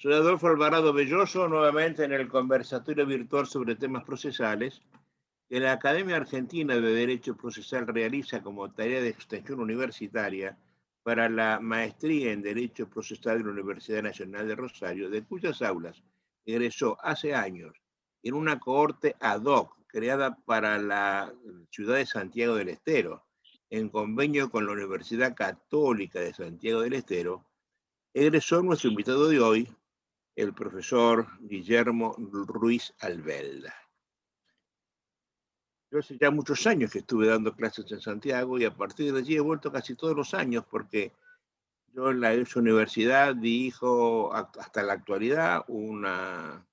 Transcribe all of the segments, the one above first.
Soy Adolfo Alvarado Belloso, nuevamente en el conversatorio virtual sobre temas procesales que la Academia Argentina de Derecho Procesal realiza como tarea de extensión universitaria para la maestría en Derecho Procesal de la Universidad Nacional de Rosario, de cuyas aulas egresó hace años en una cohorte ad hoc creada para la ciudad de Santiago del Estero, en convenio con la Universidad Católica de Santiago del Estero. Egresó nuestro invitado de hoy, el profesor Guillermo Ruiz Albelda. Yo hace ya muchos años que estuve dando clases en Santiago y a partir de allí he vuelto casi todos los años porque yo en esa universidad dirijo hasta la actualidad una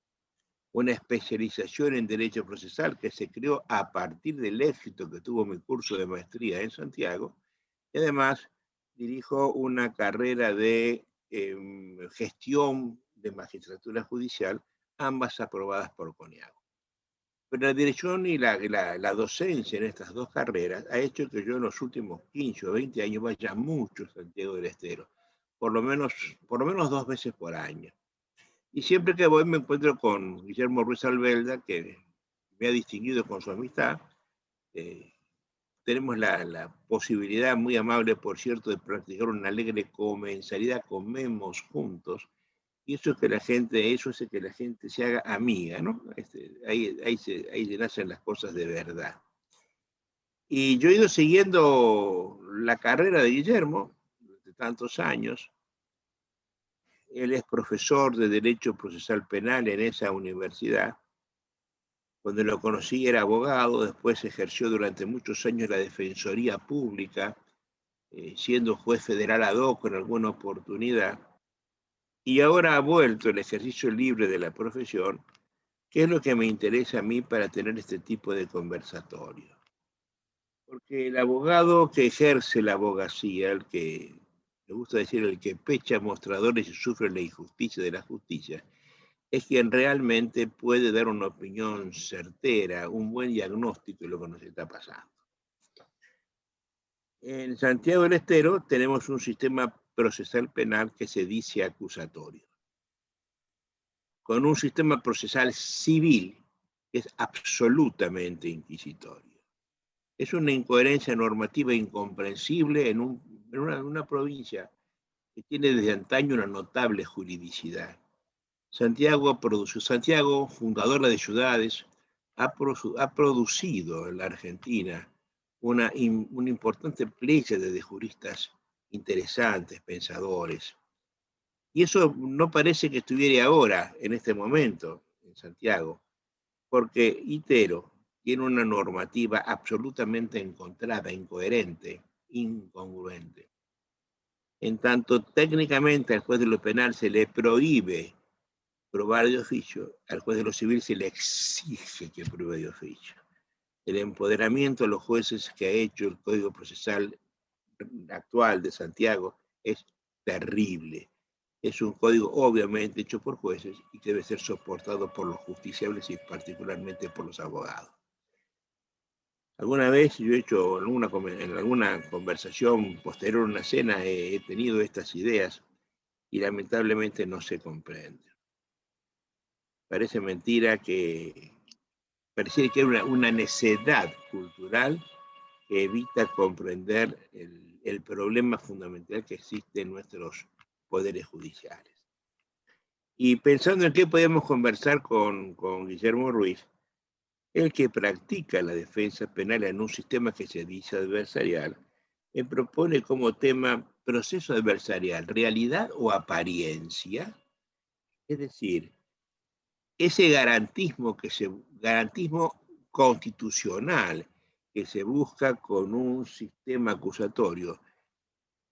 especialización en Derecho Procesal que se creó a partir del éxito que tuvo mi curso de maestría en Santiago, y además dirijo una carrera de gestión de magistratura judicial, ambas aprobadas por CONIAGO. Pero la dirección y la docencia en estas dos carreras ha hecho que yo en los últimos 15 o 20 años vaya mucho a Santiago del Estero, por lo menos 2 veces por año. Y siempre que voy me encuentro con Guillermo Ruiz Albelda, que me ha distinguido con su amistad. Tenemos la posibilidad, muy amable por cierto, de practicar una alegre comensalidad, comemos juntos, y eso hace que la gente se haga amiga, ¿no? Ahí se nacen las cosas de verdad. Y yo he ido siguiendo la carrera de Guillermo durante tantos años. Él es profesor de Derecho Procesal Penal en esa universidad. Cuando lo conocí era abogado, después ejerció durante muchos años la Defensoría Pública, siendo juez federal ad hoc en alguna oportunidad, y ahora ha vuelto el ejercicio libre de la profesión, que es lo que me interesa a mí para tener este tipo de conversatorio. Porque el abogado que ejerce la abogacía, el que, me gusta decir, el que pecha mostradores y sufre la injusticia de la justicia, es quien realmente puede dar una opinión certera, un buen diagnóstico de lo que nos está pasando. En Santiago del Estero tenemos un sistema procesal penal que se dice acusatorio, con un sistema procesal civil que es absolutamente inquisitorio. Es una incoherencia normativa incomprensible en una provincia que tiene desde antaño una notable juridicidad. Santiago, fundadora de ciudades, ha producido en la Argentina una importante pléyade de juristas interesantes, pensadores. Y eso no parece que estuviera ahora, en este momento, en Santiago, porque Itero tiene una normativa absolutamente encontrada, incoherente, incongruente. En tanto, técnicamente al juez de lo penal se le prohíbe probar de oficio, al juez de lo civil se le exige que pruebe de oficio. El empoderamiento de los jueces que ha hecho el Código Procesal actual de Santiago es terrible. Es un código obviamente hecho por jueces y que debe ser soportado por los justiciables y particularmente por los abogados. Alguna vez yo he hecho en alguna conversación posterior a una cena he tenido estas ideas y lamentablemente no se comprenden. Parece mentira que pareciera que hay una necedad cultural que evita comprender el problema fundamental que existe en nuestros poderes judiciales. Y pensando en qué podemos conversar con Guillermo Ruiz, el que practica la defensa penal en un sistema que se dice adversarial, me propone como tema proceso adversarial, realidad o apariencia, es decir, ese garantismo constitucional que se busca con un sistema acusatorio,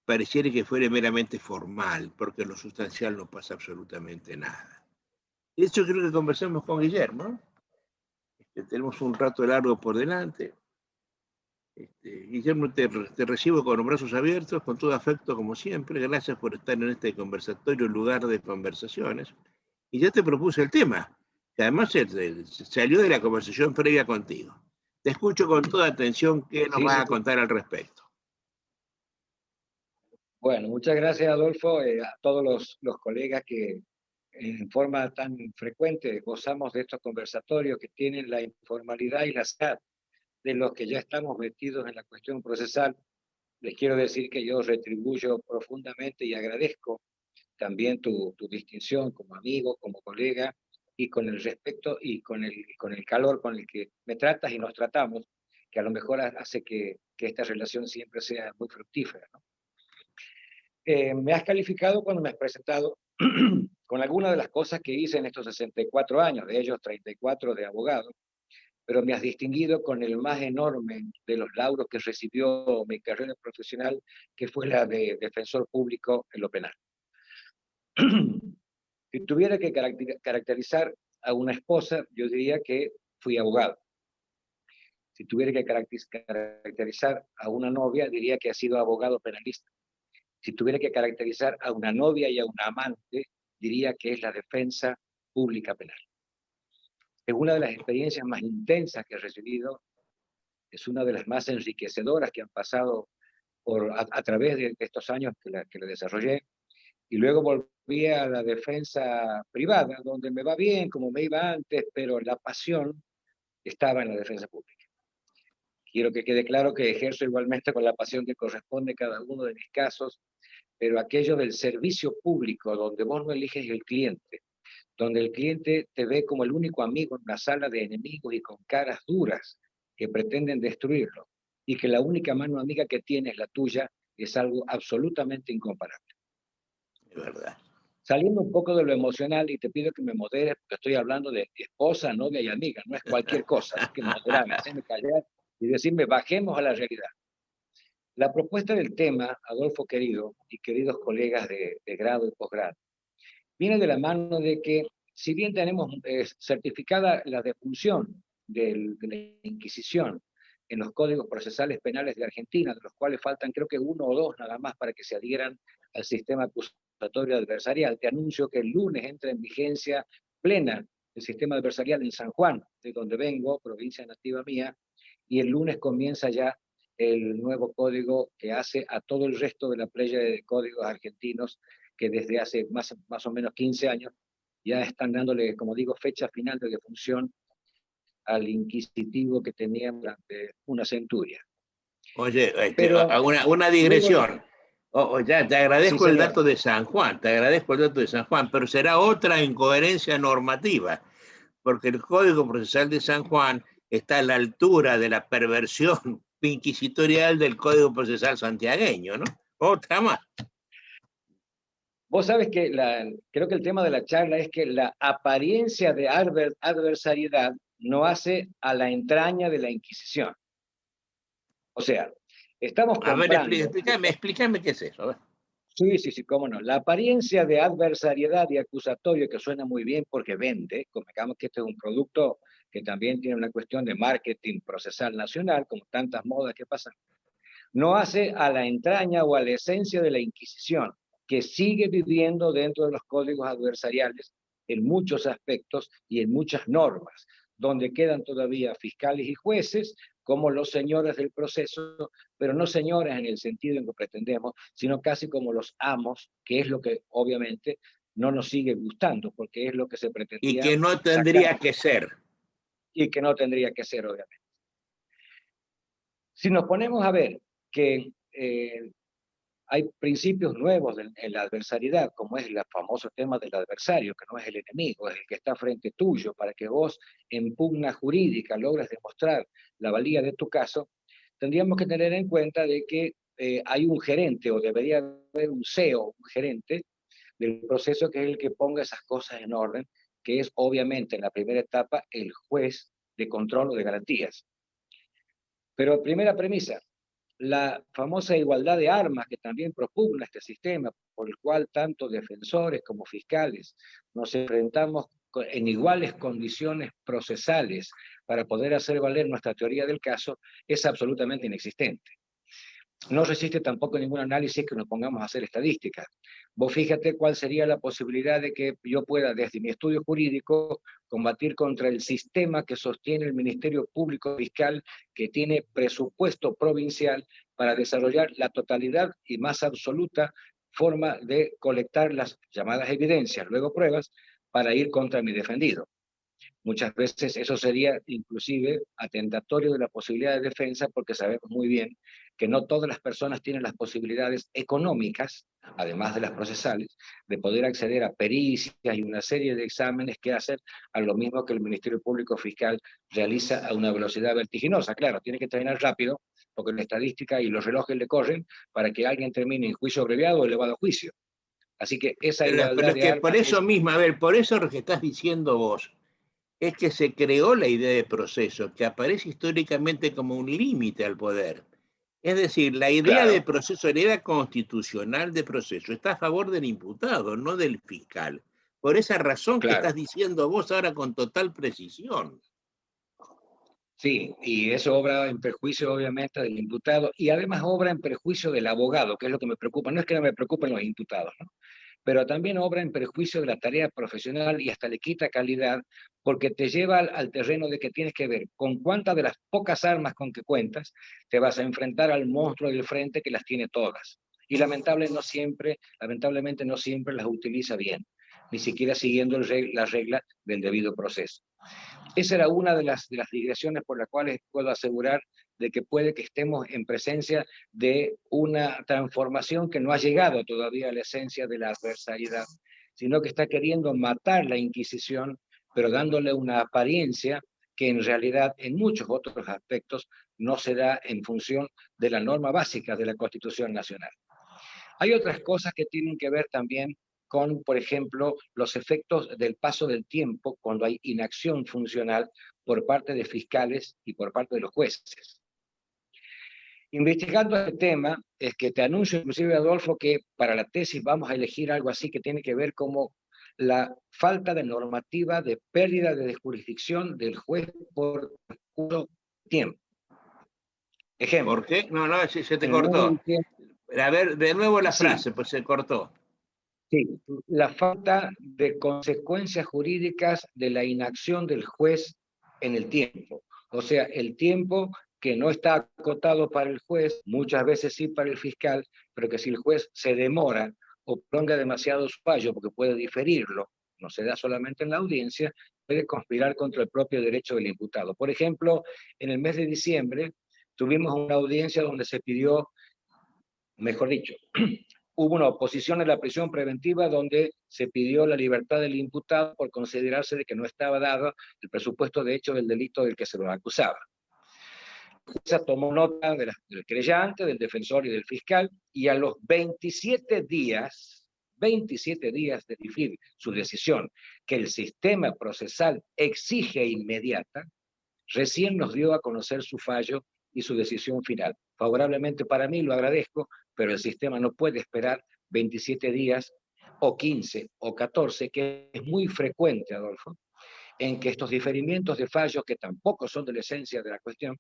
pareciera que fuera meramente formal, porque en lo sustancial no pasa absolutamente nada. De hecho, creo que conversamos con Guillermo, ¿no? Tenemos un rato largo por delante. Guillermo, te recibo con los brazos abiertos, con todo afecto como siempre. Gracias por estar en este conversatorio, lugar de conversaciones. Y ya te propuse el tema, que además salió de la conversación previa contigo. Te escucho con toda atención. ¿Qué nos vas a contar al respecto? Bueno, muchas gracias, Adolfo, a todos los colegas que en forma tan frecuente gozamos de estos conversatorios que tienen la informalidad y la sed de los que ya estamos metidos en la cuestión procesal, les quiero decir que yo retribuyo profundamente y agradezco también tu distinción como amigo, como colega, y con el respeto y con el calor con el que me tratas y nos tratamos, que a lo mejor hace que esta relación siempre sea muy fructífera, ¿no? Me has calificado cuando me has presentado con algunas de las cosas que hice en estos 64 años, de ellos 34 de abogado, pero me has distinguido con el más enorme de los lauros que recibió mi carrera profesional, que fue la de defensor público en lo penal. Si tuviera que caracterizar a una esposa, yo diría que fui abogado. Si tuviera que caracterizar a una novia, diría que ha sido abogado penalista. Si tuviera que caracterizar a una novia y a una amante, diría que es la defensa pública penal. Es una de las experiencias más intensas que he recibido, es una de las más enriquecedoras que han pasado a través de estos años que la desarrollé, y luego volví a la defensa privada, donde me va bien, como me iba antes, pero la pasión estaba en la defensa pública. Quiero que quede claro que ejerzo igualmente con la pasión que corresponde a cada uno de mis casos, pero aquello del servicio público, donde vos no eliges el cliente, donde el cliente te ve como el único amigo en una sala de enemigos y con caras duras que pretenden destruirlo, y que la única mano amiga que tiene es la tuya, es algo absolutamente incomparable. Es verdad. Saliendo un poco de lo emocional, y te pido que me moderes, porque estoy hablando de esposa, novia y amiga, no es cualquier cosa, así que moderame, hacerme callar y decirme, bajemos a la realidad. La propuesta del tema, Adolfo querido, y queridos colegas de grado y posgrado, viene de la mano de que, si bien tenemos certificada la defunción de la Inquisición en los códigos procesales penales de Argentina, de los cuales faltan creo que 1 o 2 nada más para que se adhieran al sistema acusatorio adversarial, te anuncio que el lunes entra en vigencia plena el sistema adversarial en San Juan, de donde vengo, provincia nativa mía, y el lunes comienza ya el nuevo código que hace a todo el resto de la playa de códigos argentinos que desde hace más o menos 15 años ya están dándole, como digo, fecha final de defunción al inquisitivo que tenían durante una centuria. Oye, Pero una digresión. Ya, te agradezco sí, el señor. dato de San Juan, te agradezco el dato de San Juan, pero será otra incoherencia normativa, porque el Código Procesal de San Juan está a la altura de la perversión inquisitorial del Código Procesal santiagueño, ¿no? Otra más. Vos sabes que creo que el tema de la charla es que la apariencia de adversariedad no hace a la entraña de la Inquisición. O sea, estamos A ver, comprando... explícame qué es eso. A ver. Sí, cómo no. La apariencia de adversariedad y acusatorio, que suena muy bien porque vende, convengamos que este es un producto que también tiene una cuestión de marketing procesal nacional, como tantas modas que pasan, no hace a la entraña o a la esencia de la Inquisición, que sigue viviendo dentro de los códigos adversariales en muchos aspectos y en muchas normas, donde quedan todavía fiscales y jueces como los señores del proceso, pero no señores en el sentido en que pretendemos, sino casi como los amos, que es lo que obviamente no nos sigue gustando, porque es lo que se Y pretendía que no sacar tendría que ser. y que no tendría que ser, obviamente. Si nos ponemos a ver que hay principios nuevos en la adversariedad, como es el famoso tema del adversario, que no es el enemigo, es el que está frente tuyo, para que vos en pugna jurídica logres demostrar la valía de tu caso, tendríamos que tener en cuenta de que hay un gerente, o debería haber un CEO, un gerente del proceso, que es el que ponga esas cosas en orden, que es obviamente en la primera etapa el juez de control o de garantías. Pero primera premisa, la famosa igualdad de armas que también propugna este sistema, por el cual tanto defensores como fiscales nos enfrentamos en iguales condiciones procesales para poder hacer valer nuestra teoría del caso, es absolutamente inexistente. No resiste tampoco ningún análisis que nos pongamos a hacer estadísticas. Vos fíjate cuál sería la posibilidad de que yo pueda, desde mi estudio jurídico, combatir contra el sistema que sostiene el Ministerio Público Fiscal, que tiene presupuesto provincial para desarrollar la totalidad y más absoluta forma de colectar las llamadas evidencias, luego pruebas, para ir contra mi defendido. Muchas veces eso sería inclusive atentatorio de la posibilidad de defensa, porque sabemos muy bien que no todas las personas tienen las posibilidades económicas, además de las procesales, de poder acceder a pericias y una serie de exámenes que hacer a lo mismo que el Ministerio Público Fiscal realiza a una velocidad vertiginosa. Claro, tiene que terminar rápido, porque la estadística y los relojes le corren para que alguien termine en juicio abreviado o elevado a juicio. Así que esa Pero igualdad es de que por armas eso es... mismo, a ver, por eso lo que estás diciendo vos, es que se creó la idea de proceso, que aparece históricamente como un límite al poder. Es decir, la idea de Claro, proceso, la idea constitucional de proceso, está a favor del imputado, no del fiscal. Por esa razón que claro. estás diciendo vos ahora con total precisión. Sí, y eso obra en perjuicio obviamente del imputado y además obra en perjuicio del abogado, que es lo que me preocupa. No es que no me preocupen los imputados, ¿no? Pero también obra en perjuicio de la tarea profesional y hasta le quita calidad porque te lleva al terreno de que tienes que ver con cuántas de las pocas armas con que cuentas te vas a enfrentar al monstruo del frente que las tiene todas. Y lamentablemente no siempre las utiliza bien, ni siquiera siguiendo las reglas del debido proceso. Esa era una de las digresiones por las cuales puedo asegurar de que puede que estemos en presencia de una transformación que no ha llegado todavía a la esencia de la adversariedad, sino que está queriendo matar la Inquisición, pero dándole una apariencia que en realidad en muchos otros aspectos no se da en función de la norma básica de la Constitución Nacional. Hay otras cosas que tienen que ver también con, por ejemplo, los efectos del paso del tiempo cuando hay inacción funcional por parte de fiscales y por parte de los jueces. Investigando este tema, es que te anuncio inclusive, Adolfo, que para la tesis vamos a elegir algo así que tiene que ver como la falta de normativa de pérdida de jurisdicción del juez por tiempo. Ejemplo. ¿Por qué? No, no, se te En el mes de cortó. diciembre, A ver, de nuevo la sí, frase, pues se cortó. sí, la falta de consecuencias jurídicas de la inacción del juez en el tiempo. O sea, el tiempo que no está acotado para el juez, muchas veces sí para el fiscal, pero que si el juez se demora o prolonga demasiado su fallo porque puede diferirlo, no se da solamente en la audiencia, puede conspirar contra el propio derecho del imputado. Por ejemplo, en el mes de diciembre tuvimos una audiencia donde se pidió, mejor dicho, hubo una oposición a la prisión preventiva donde se pidió la libertad del imputado por considerarse de que no estaba dado el presupuesto de hecho del delito del que se lo acusaba. La jueza tomó nota del creyente, del defensor y del fiscal, y a los 27 días de difícil su decisión, que el sistema procesal exige inmediata, recién nos dio a conocer su fallo y su decisión final. Favorablemente para mí, lo agradezco, pero el sistema no puede esperar 27 días o 15 o 14, que es muy frecuente, Adolfo, en que estos diferimientos de fallos, que tampoco son de la esencia de la cuestión,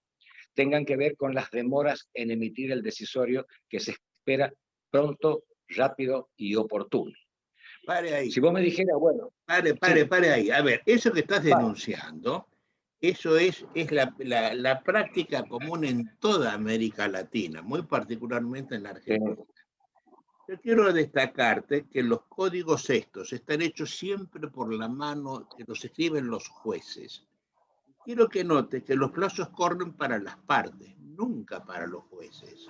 tengan que ver con las demoras en emitir el decisorio que se espera pronto, rápido y oportuno. Pare ahí. Si vos me dijeras, bueno, Pare ahí. A ver, eso que estás vale, denunciando, eso es la práctica común en toda América Latina, muy particularmente en la Argentina. Yo quiero destacarte que los códigos estos están hechos siempre por la mano que los escriben los jueces. Quiero que notes que los plazos corren para las partes, nunca para los jueces.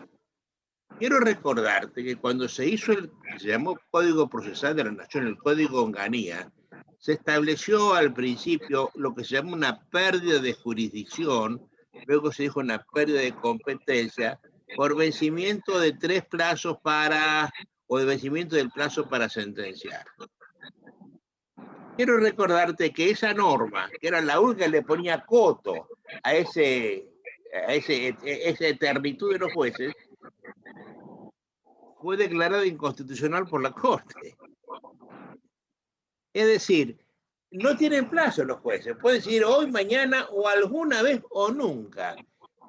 Quiero recordarte que cuando se hizo el que se llamó Código Procesal de la Nación, el Código Onganía, se estableció al principio lo que se llama una pérdida de jurisdicción, luego se dijo una pérdida de competencia, por vencimiento de 3 plazos o de vencimiento del plazo para sentenciar. Quiero recordarte que esa norma, que era la única que le ponía coto a esa eternitud de los jueces, fue declarada inconstitucional por la Corte. Es decir, no tienen plazo los jueces, pueden decir hoy, mañana o alguna vez o nunca.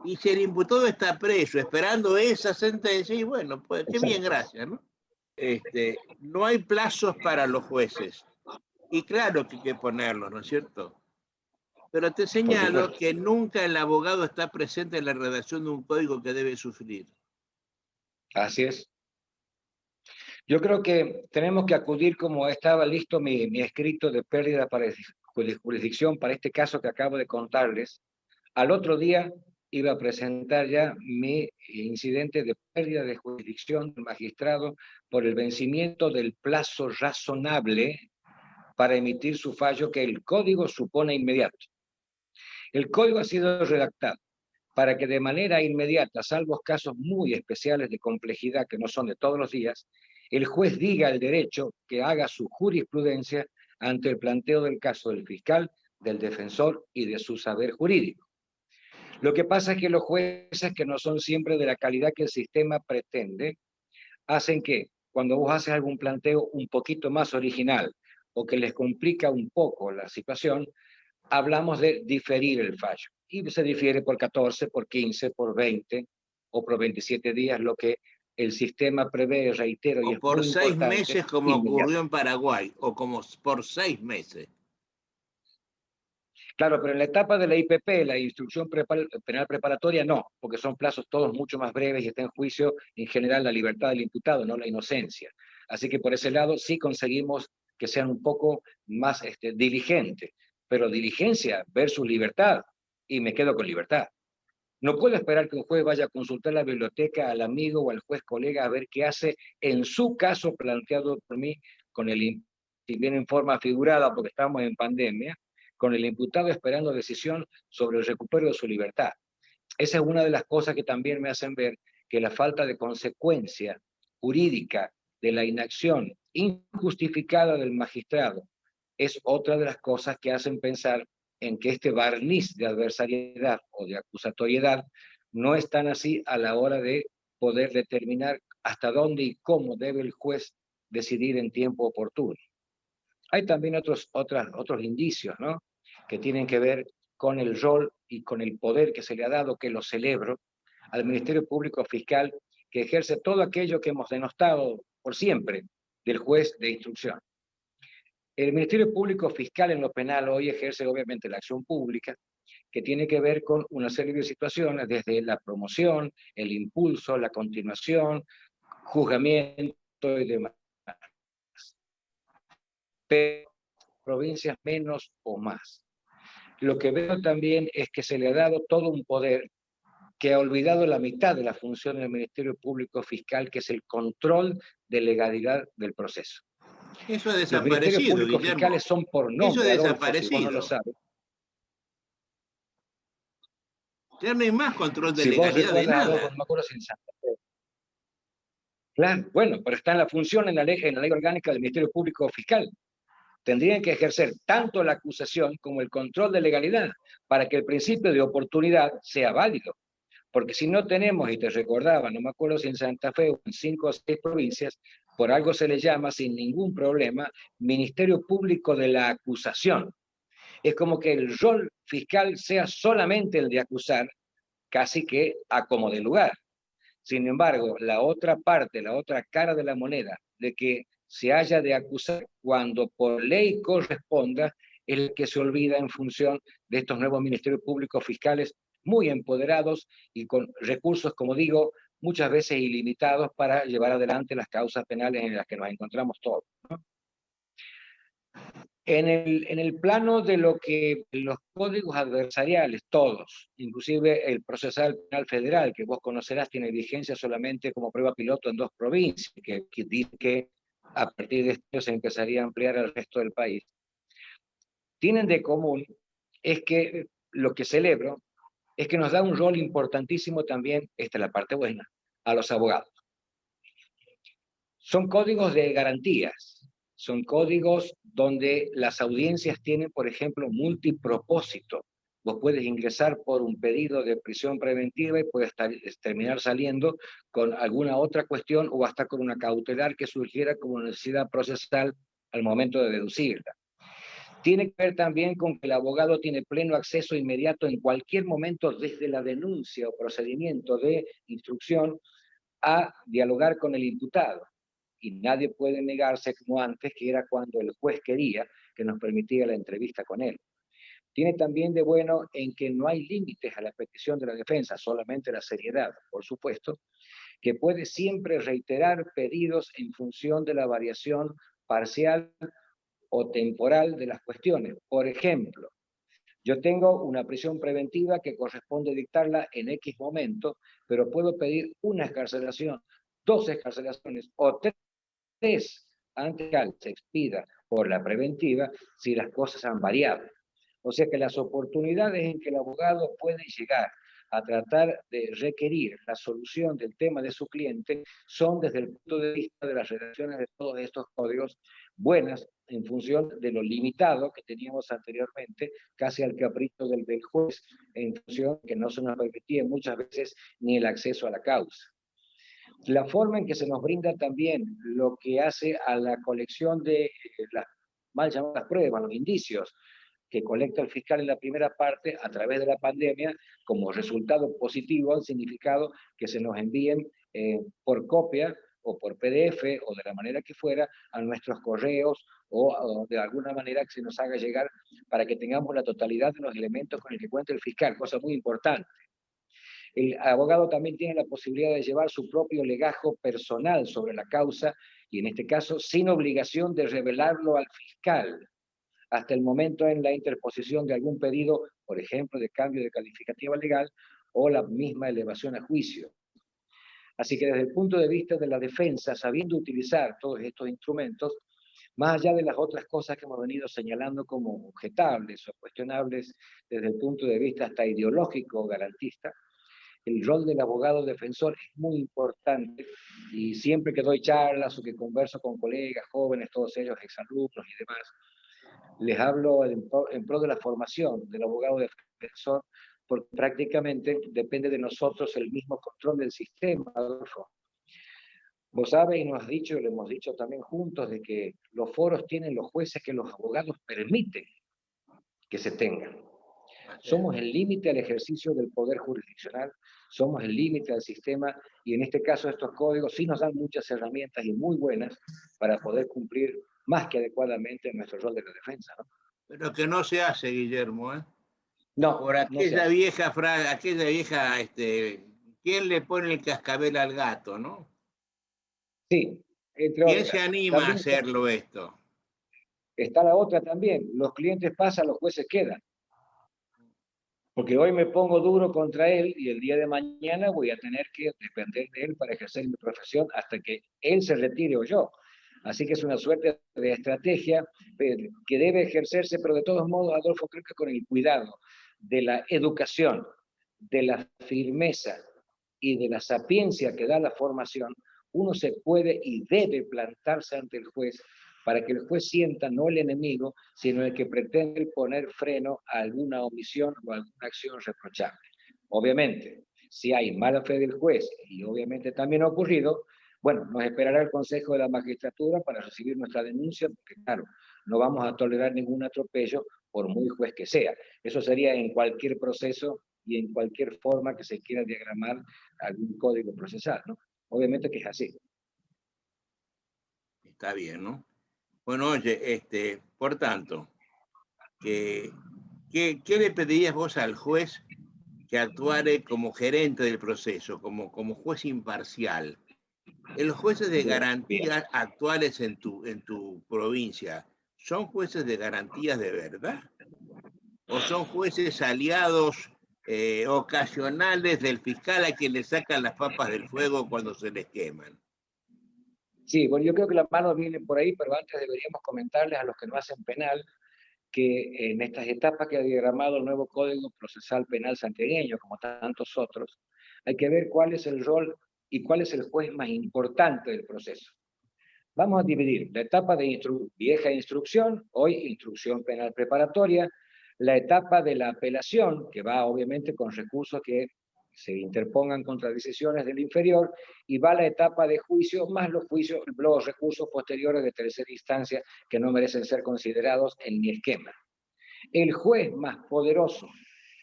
Y si el imputado está preso esperando esa sentencia, y bueno, pues qué bien, gracias, ¿no? No hay plazos para los jueces. Y claro que hay que ponerlos, ¿no es cierto? Pero te señalo que nunca el abogado está presente en la redacción de un código que debe sufrir. Así es. Yo creo que tenemos que acudir, como estaba listo mi escrito de pérdida de jurisdicción para este caso que acabo de contarles. Al otro día iba a presentar ya mi incidente de pérdida de jurisdicción del magistrado por el vencimiento del plazo razonable para emitir su fallo que el código supone inmediato. El código ha sido redactado para que de manera inmediata, salvo casos muy especiales de complejidad que no son de todos los días, el juez diga al derecho que haga su jurisprudencia ante el planteo del caso del fiscal, del defensor y de su saber jurídico. Lo que pasa es que los jueces, que no son siempre de la calidad que el sistema pretende, hacen que cuando vos haces algún planteo un poquito más original o que les complica un poco la situación, hablamos de diferir el fallo. Y se difiere por 14, por 15, por 20 o por 27 días, lo que el sistema prevé, reitero, y O es por muy 6 meses, importante, como inmediato. ocurrió en Paraguay, o como por 6 meses. Claro, pero en la etapa de la IPP, la instrucción penal preparatoria, no, porque son plazos todos mucho más breves y está en juicio en general la libertad del imputado, no la inocencia. Así que por ese lado sí conseguimos que sean un poco más diligentes, pero diligencia versus libertad, y me quedo con libertad. No puedo esperar que un juez vaya a consultar la biblioteca al amigo o al juez colega a ver qué hace en su caso planteado por mí, si bien en forma figurada porque estamos en pandemia, con el imputado esperando decisión sobre el recupero de su libertad. Esa es una de las cosas que también me hacen ver que la falta de consecuencia jurídica de la inacción injustificada del magistrado es otra de las cosas que hacen pensar en que este barniz de adversariedad o de acusatoriedad no es tan así a la hora de poder determinar hasta dónde y cómo debe el juez decidir en tiempo oportuno. Hay también otros indicios, ¿no?, que tienen que ver con el rol y con el poder que se le ha dado, que lo celebro, al Ministerio Público Fiscal, que ejerce todo aquello que hemos denostado por siempre del juez de instrucción. El Ministerio Público Fiscal en lo penal hoy ejerce obviamente la acción pública, que tiene que ver con una serie de situaciones, desde la promoción, el impulso, la continuación, juzgamiento y demás. Pero provincias menos o más. Lo que veo también es que se le ha dado todo un poder que ha olvidado la mitad de la función del Ministerio Público Fiscal, que es el control de legalidad del proceso. Eso ha Los ministerios desaparecido, públicos Guillermo. fiscales son por Eso ha nombre, Adolfo, si vos no lo desaparecido. sabes. Ya no hay más control de Si vos legalidad de recuerdas, Adolfo, nada. no me acuerdo si en Santa Fe. Claro, bueno, pero está en la función en la ley orgánica del Ministerio Público Fiscal. Tendrían que ejercer tanto la acusación como el control de legalidad para que el principio de oportunidad sea válido. Porque si no tenemos, y te recordaba, no me acuerdo si en Santa Fe o en 5 o 6 provincias, por algo se le llama sin ningún problema Ministerio Público de la Acusación. Es como que el rol fiscal sea solamente el de acusar, casi que a como de lugar. Sin embargo, la otra parte, la otra cara de la moneda, de que se haya de acusar cuando por ley corresponda, es el que se olvida en función de estos nuevos ministerios públicos fiscales muy empoderados y con recursos, como digo, muchas veces ilimitados para llevar adelante las causas penales en las que nos encontramos todos, ¿no? En el plano de lo que los códigos adversariales, todos, inclusive el procesal penal federal, que vos conocerás, tiene vigencia solamente como prueba piloto en 2 provincias, que dice que a partir de esto se empezaría a ampliar al resto del país. Tienen de común es que lo que celebro es que nos da un rol importantísimo también, esta es la parte buena, a los abogados. Son códigos de garantías, son códigos donde las audiencias tienen, por ejemplo, multipropósito. Vos puedes ingresar por un pedido de prisión preventiva y puedes terminar saliendo con alguna otra cuestión o hasta con una cautelar que surgiera como necesidad procesal al momento de deducirla. Tiene que ver también con que el abogado tiene pleno acceso inmediato en cualquier momento desde la denuncia o procedimiento de instrucción a dialogar con el imputado. Y nadie puede negarse como antes, que era cuando el juez quería que nos permitiera la entrevista con él. Tiene también de bueno en que no hay límites a la petición de la defensa, solamente la seriedad, por supuesto, que puede siempre reiterar pedidos en función de la variación parcial o temporal de las cuestiones. Por ejemplo, yo tengo una prisión preventiva que corresponde dictarla en X momento, pero puedo pedir una excarcelación, 2 excarcelaciones o 3 antes que se expida por la preventiva si las cosas han variado. O sea que las oportunidades en que el abogado puede llegar a tratar de requerir la solución del tema de su cliente son desde el punto de vista de las redacciones de todos estos códigos buenas en función de lo limitado que teníamos anteriormente, casi al capricho del juez, en función que no se nos permitía muchas veces ni el acceso a la causa. La forma en que se nos brinda también lo que hace a la colección de las mal llamadas pruebas, los indicios, que colecta el fiscal en la primera parte a través de la pandemia, como resultado positivo han significado que se nos envíen por copia o por PDF o de la manera que fuera a nuestros correos o de alguna manera que se nos haga llegar para que tengamos la totalidad de los elementos con el que cuenta el fiscal, cosa muy importante. El abogado también tiene la posibilidad de llevar su propio legajo personal sobre la causa y en este caso sin obligación de revelarlo al fiscal hasta el momento en la interposición de algún pedido, por ejemplo, de cambio de calificativa legal o la misma elevación a juicio. Así que desde el punto de vista de la defensa, sabiendo utilizar todos estos instrumentos, más allá de las otras cosas que hemos venido señalando como objetables o cuestionables desde el punto de vista hasta ideológico o garantista, el rol del abogado defensor es muy importante y siempre que doy charlas o que converso con colegas jóvenes, todos ellos exalumnos y demás, les hablo en pro de la formación del abogado defensor, porque prácticamente depende de nosotros el mismo control del sistema, Adolfo. Vos sabés y nos has dicho, y lo hemos dicho también juntos, de que los foros tienen los jueces que los abogados permiten que se tengan. Somos el límite al ejercicio del poder jurisdiccional, somos el límite al sistema y en este caso estos códigos sí nos dan muchas herramientas y muy buenas para poder cumplir más que adecuadamente nuestro rol de la defensa, ¿no? Pero que no se hace, Guillermo, ¿eh? No, por aquella vieja frase, ¿quién le pone el cascabel al gato, no? Sí. ¿Quién se anima a hacerlo esto? Está la otra también, los clientes pasan, los jueces quedan. Porque hoy me pongo duro contra él y el día de mañana voy a tener que depender de él para ejercer mi profesión hasta que él se retire o yo. Así que es una suerte de estrategia que debe ejercerse, pero de todos modos, Adolfo, creo que con el cuidado de la educación, de la firmeza y de la sapiencia que da la formación, uno se puede y debe plantarse ante el juez para que el juez sienta no el enemigo, sino el que pretende poner freno a alguna omisión o alguna acción reprochable. Obviamente, si hay mala fe del juez, y obviamente también ha ocurrido, bueno, nos esperará el Consejo de la Magistratura para recibir nuestra denuncia, porque claro, no vamos a tolerar ningún atropello por muy juez que sea. Eso sería en cualquier proceso y en cualquier forma que se quiera diagramar algún código procesal, ¿no? Obviamente que es así. Está bien, ¿no? Bueno, oye, por tanto, ¿qué le pedirías vos al juez que actuare como gerente del proceso, como juez imparcial? ¿Los jueces de garantías actuales en tu provincia son jueces de garantías de verdad? ¿O son jueces aliados ocasionales del fiscal a quien le sacan las papas del fuego cuando se les queman? Sí, bueno, yo creo que la mano viene por ahí, pero antes deberíamos comentarles a los que no hacen penal que en estas etapas que ha diagramado el nuevo Código Procesal Penal santiagueño, como tantos otros, hay que ver cuál es el rol y cuál es el juez más importante del proceso. Vamos a dividir la etapa de vieja instrucción, hoy instrucción penal preparatoria, la etapa de la apelación, que va obviamente con recursos que se interpongan contra decisiones del inferior, y va la etapa de juicio, más los recursos posteriores de tercera instancia que no merecen ser considerados en mi esquema. El juez más poderoso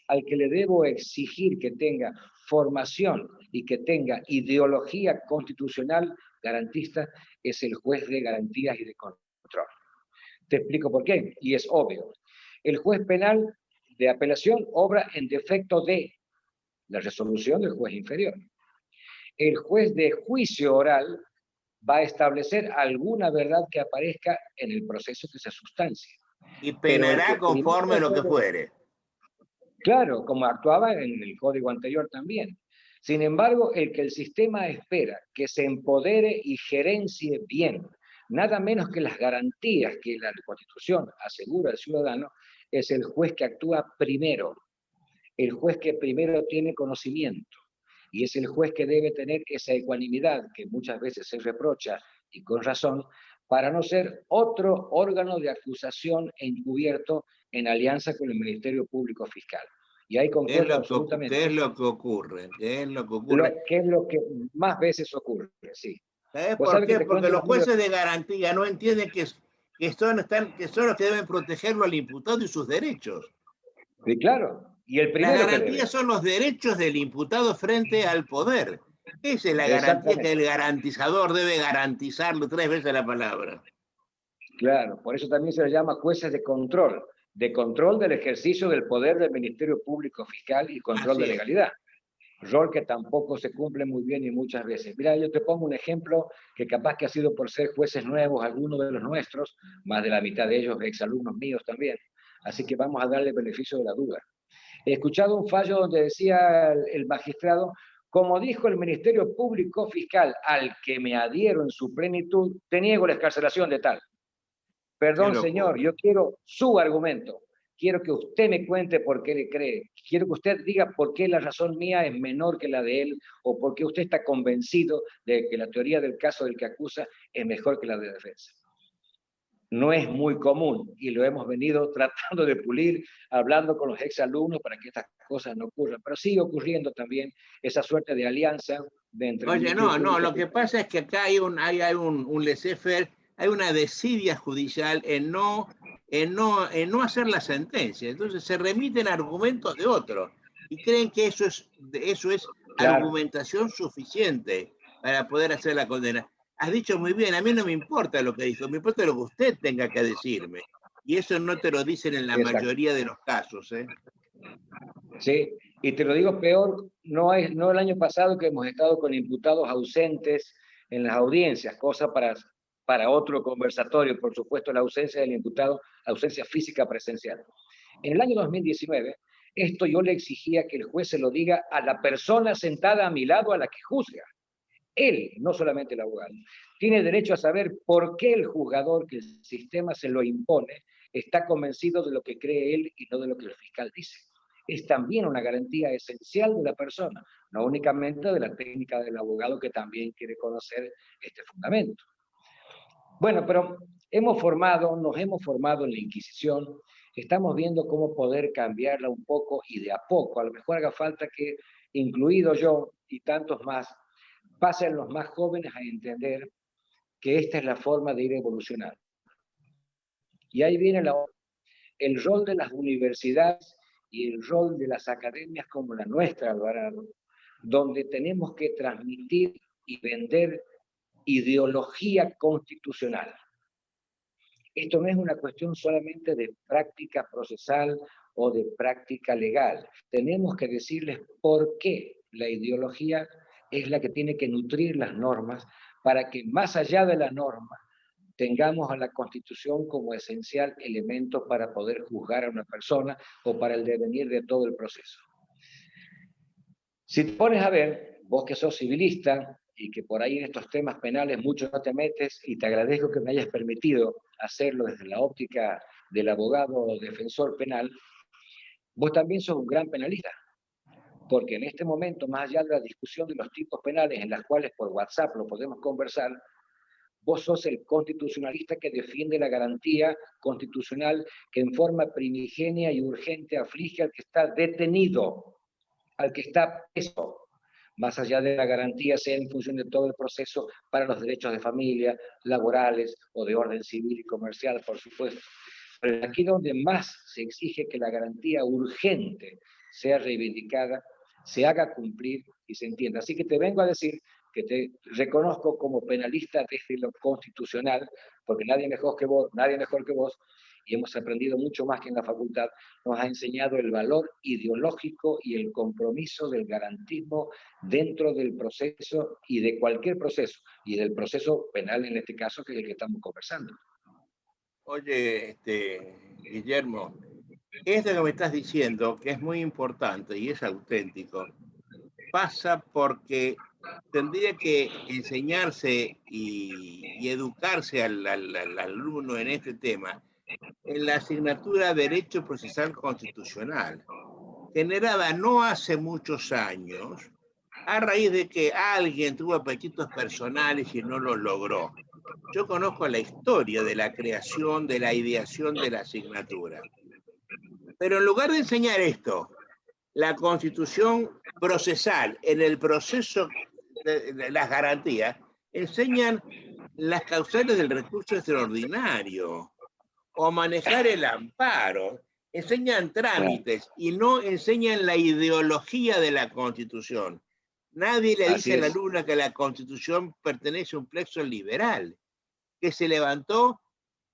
al que le debo exigir que tenga formación y que tenga ideología constitucional garantista es el juez de garantías y de control. Te explico por qué, y es obvio. El juez penal de apelación obra en defecto de la resolución del juez inferior. el juez de juicio oral va a establecer alguna verdad que aparezca en el proceso que se sustancie. Y penará conforme lo que fuere. Claro, como actuaba en el código anterior también. Sin embargo, el que el sistema espera que se empodere y gerencie bien, nada menos que las garantías que la Constitución asegura al ciudadano, es el juez que actúa primero, el juez que primero tiene conocimiento, y es el juez que debe tener esa ecuanimidad que muchas veces se reprocha, y con razón, para no ser otro órgano de acusación encubierto en alianza con el Ministerio Público Fiscal. Y ahí concuerdo absolutamente. ¿Qué es lo que ocurre? ¿Qué es lo que ocurre? ¿Qué es lo que más veces ocurre? Sí. ¿Sabes por qué? Porque los jueces de garantía no entienden que son los que deben protegerlo al imputado y sus derechos. Sí, claro. Y el primero las garantías son los derechos del imputado frente al poder. Esa es la garantía que el garantizador debe garantizarlo 3 veces la palabra. Claro, por eso también se les llama jueces de control del ejercicio del poder del Ministerio Público Fiscal y control de legalidad. Rol que tampoco se cumple muy bien y muchas veces. Mira, yo te pongo un ejemplo que capaz que ha sido por ser jueces nuevos, algunos de los nuestros, más de la mitad de ellos exalumnos míos también. Así que vamos a darle beneficio de la duda. He escuchado un fallo donde decía el magistrado, como dijo el Ministerio Público Fiscal, al que me adhiero en su plenitud, te niego la excarcelación de tal. Perdón, señor, yo quiero su argumento. Quiero que usted me cuente por qué le cree. Quiero que usted diga por qué la razón mía es menor que la de él o por qué usted está convencido de que la teoría del caso del que acusa es mejor que la de defensa. No es muy común y lo hemos venido tratando de pulir, hablando con los exalumnos para que estas cosas no ocurran, pero sigue ocurriendo también esa suerte de alianza de entre... Oye, no, lo que pasa es que acá hay un laissez-faire, hay una desidia judicial en no hacer la sentencia. Entonces se remiten argumentos de otros y creen que eso es claro, argumentación suficiente para poder hacer la condena. Has dicho muy bien, a mí no me importa lo que dijo, me importa lo que usted tenga que decirme. Y eso no te lo dicen en la mayoría de los casos, ¿eh? Sí, y te lo digo peor, no el año pasado que hemos estado con imputados ausentes en las audiencias, cosa para otro conversatorio, por supuesto, la ausencia del imputado, ausencia física presencial. En el año 2019, esto yo le exigía que el juez se lo diga a la persona sentada a mi lado a la que juzga. Él, no solamente el abogado, tiene derecho a saber por qué el juzgador que el sistema se lo impone está convencido de lo que cree él y no de lo que el fiscal dice. Es también una garantía esencial de la persona, no únicamente de la técnica del abogado que también quiere conocer este fundamento. Bueno, pero nos hemos formado en la Inquisición, estamos viendo cómo poder cambiarla un poco y de a poco, a lo mejor haga falta que, incluido yo y tantos más, pasen los más jóvenes a entender que esta es la forma de ir evolucionando. Y ahí viene el rol de las universidades y el rol de las academias como la nuestra, Alvarado, donde tenemos que transmitir y vender ideología constitucional. Esto no es una cuestión solamente de práctica procesal o de práctica legal. Tenemos que decirles por qué la ideología es la que tiene que nutrir las normas para que más allá de la norma tengamos a la Constitución como esencial elemento para poder juzgar a una persona o para el devenir de todo el proceso. Si te pones a ver, vos que sos civilista y que por ahí en estos temas penales mucho no te metes, y te agradezco que me hayas permitido hacerlo desde la óptica del abogado defensor penal, vos también sos un gran penalista. Porque en este momento, más allá de la discusión de los tipos penales en las cuales por WhatsApp lo podemos conversar, vos sos el constitucionalista que defiende la garantía constitucional que en forma primigenia y urgente aflige al que está detenido, al que está preso, más allá de la garantía sea en función de todo el proceso para los derechos de familia, laborales o de orden civil y comercial, por supuesto. Pero aquí donde más se exige que la garantía urgente sea reivindicada, se haga cumplir y se entienda. Así que te vengo a decir que te reconozco como penalista desde lo constitucional, porque nadie mejor que vos, y hemos aprendido mucho más que en la facultad, nos ha enseñado el valor ideológico y el compromiso del garantismo dentro del proceso y de cualquier proceso, y del proceso penal en este caso, que es el que estamos conversando. Oye, Guillermo, esto que me estás diciendo, que es muy importante y es auténtico, pasa porque tendría que enseñarse y educarse al alumno en este tema en la asignatura Derecho Procesal Constitucional, generada no hace muchos años, a raíz de que alguien tuvo apetitos personales y no los logró. Yo conozco la historia de la creación, de la ideación de la asignatura. Pero en lugar de enseñar esto, la Constitución procesal, en el proceso de las garantías, enseñan las causales del recurso extraordinario o manejar el amparo, enseñan trámites y no enseñan la ideología de la Constitución. Nadie le dice a la alumna que la Constitución pertenece a un plexo liberal, que se levantó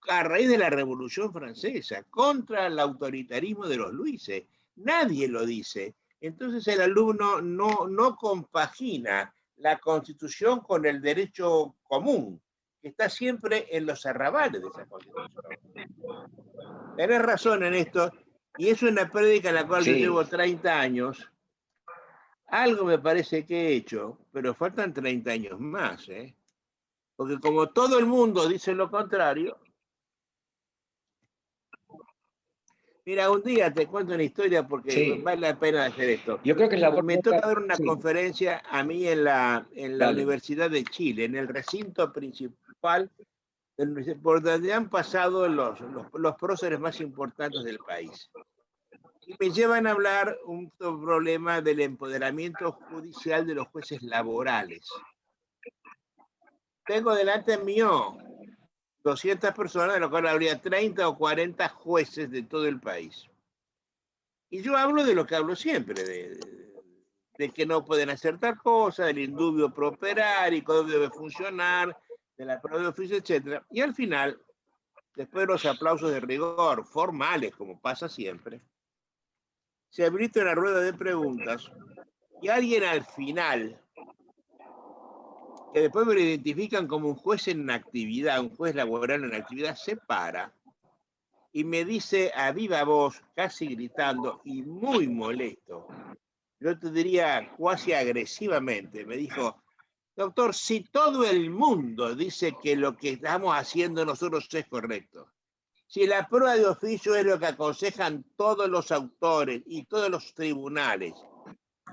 a raíz de la Revolución Francesa, contra el autoritarismo de los Luises. Nadie lo dice. Entonces el alumno no compagina la Constitución con el derecho común, que está siempre en los arrabales de esa Constitución. Tenés razón en esto, y es una prédica en la cual yo llevo 30 años. Algo me parece que he hecho, pero faltan 30 años más, ¿eh? Porque como todo el mundo dice lo contrario. Mira, un día te cuento una historia porque vale la pena hacer esto. Yo creo que me toca dar una conferencia a mí en la Universidad de Chile, en el recinto principal, por donde han pasado los próceres más importantes del país. Y me llevan a hablar un problema del empoderamiento judicial de los jueces laborales. Tengo delante mío 200 personas, de lo cual habría 30 o 40 jueces de todo el país. Y yo hablo de lo que hablo siempre, de que no pueden hacer tal cosa, del indubio pro operari, cómo debe funcionar, de la prueba de oficio, etc. Y al final, después de los aplausos de rigor formales, como pasa siempre, se habilita una rueda de preguntas y alguien al final, que después me lo identifican como un juez en actividad, un juez laboral en actividad, se para y me dice a viva voz, casi gritando y muy molesto, yo te diría cuasi agresivamente, me dijo: doctor, si todo el mundo dice que lo que estamos haciendo nosotros es correcto, si la prueba de oficio es lo que aconsejan todos los autores y todos los tribunales,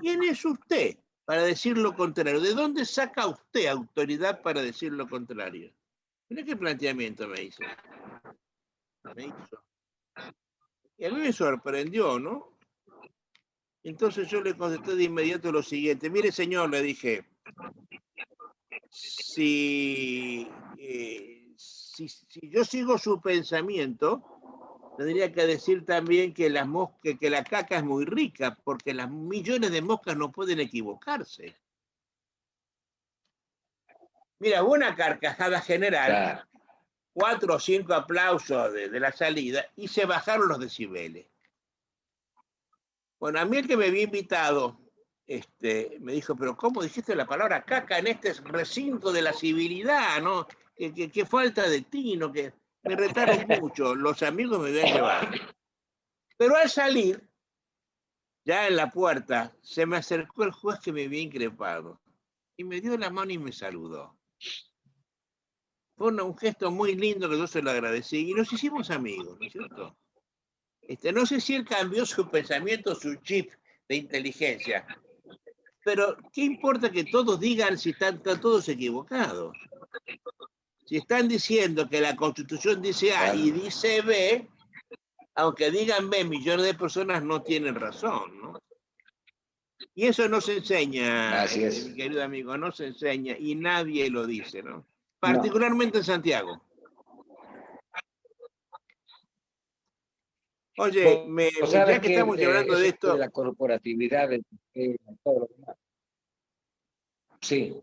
¿quién es usted para decir lo contrario? ¿De dónde saca usted autoridad para decir lo contrario? Mira qué planteamiento me hizo. Y a mí me sorprendió, ¿no? Entonces yo le contesté de inmediato lo siguiente: mire, señor, le dije, si yo sigo su pensamiento, tendría que decir también que la caca es muy rica, porque las millones de moscas no pueden equivocarse. Mira, una carcajada general, 4 o 5 aplausos de la salida, y se bajaron los decibeles. Bueno, a mí el que me había invitado me dijo: pero ¿cómo dijiste la palabra caca en este recinto de la civilidad, no? Qué falta de tino, que me retaron mucho, los amigos me habían llevado. Pero al salir, ya en la puerta, se me acercó el juez que me había increpado y me dio la mano y me saludó. Fue un gesto muy lindo que yo se lo agradecí y nos hicimos amigos, ¿no es cierto? No sé si él cambió su pensamiento, su chip de inteligencia, pero ¿qué importa que todos digan si están todos equivocados? Si están diciendo que la Constitución dice A y dice B, aunque digan B, millones de personas no tienen razón, ¿no? Y eso no se enseña, mi querido amigo, no se enseña y nadie lo dice, ¿no? Particularmente en Santiago. Oye, ya que estamos hablando de esto... La corporatividad, todo lo demás. Sí.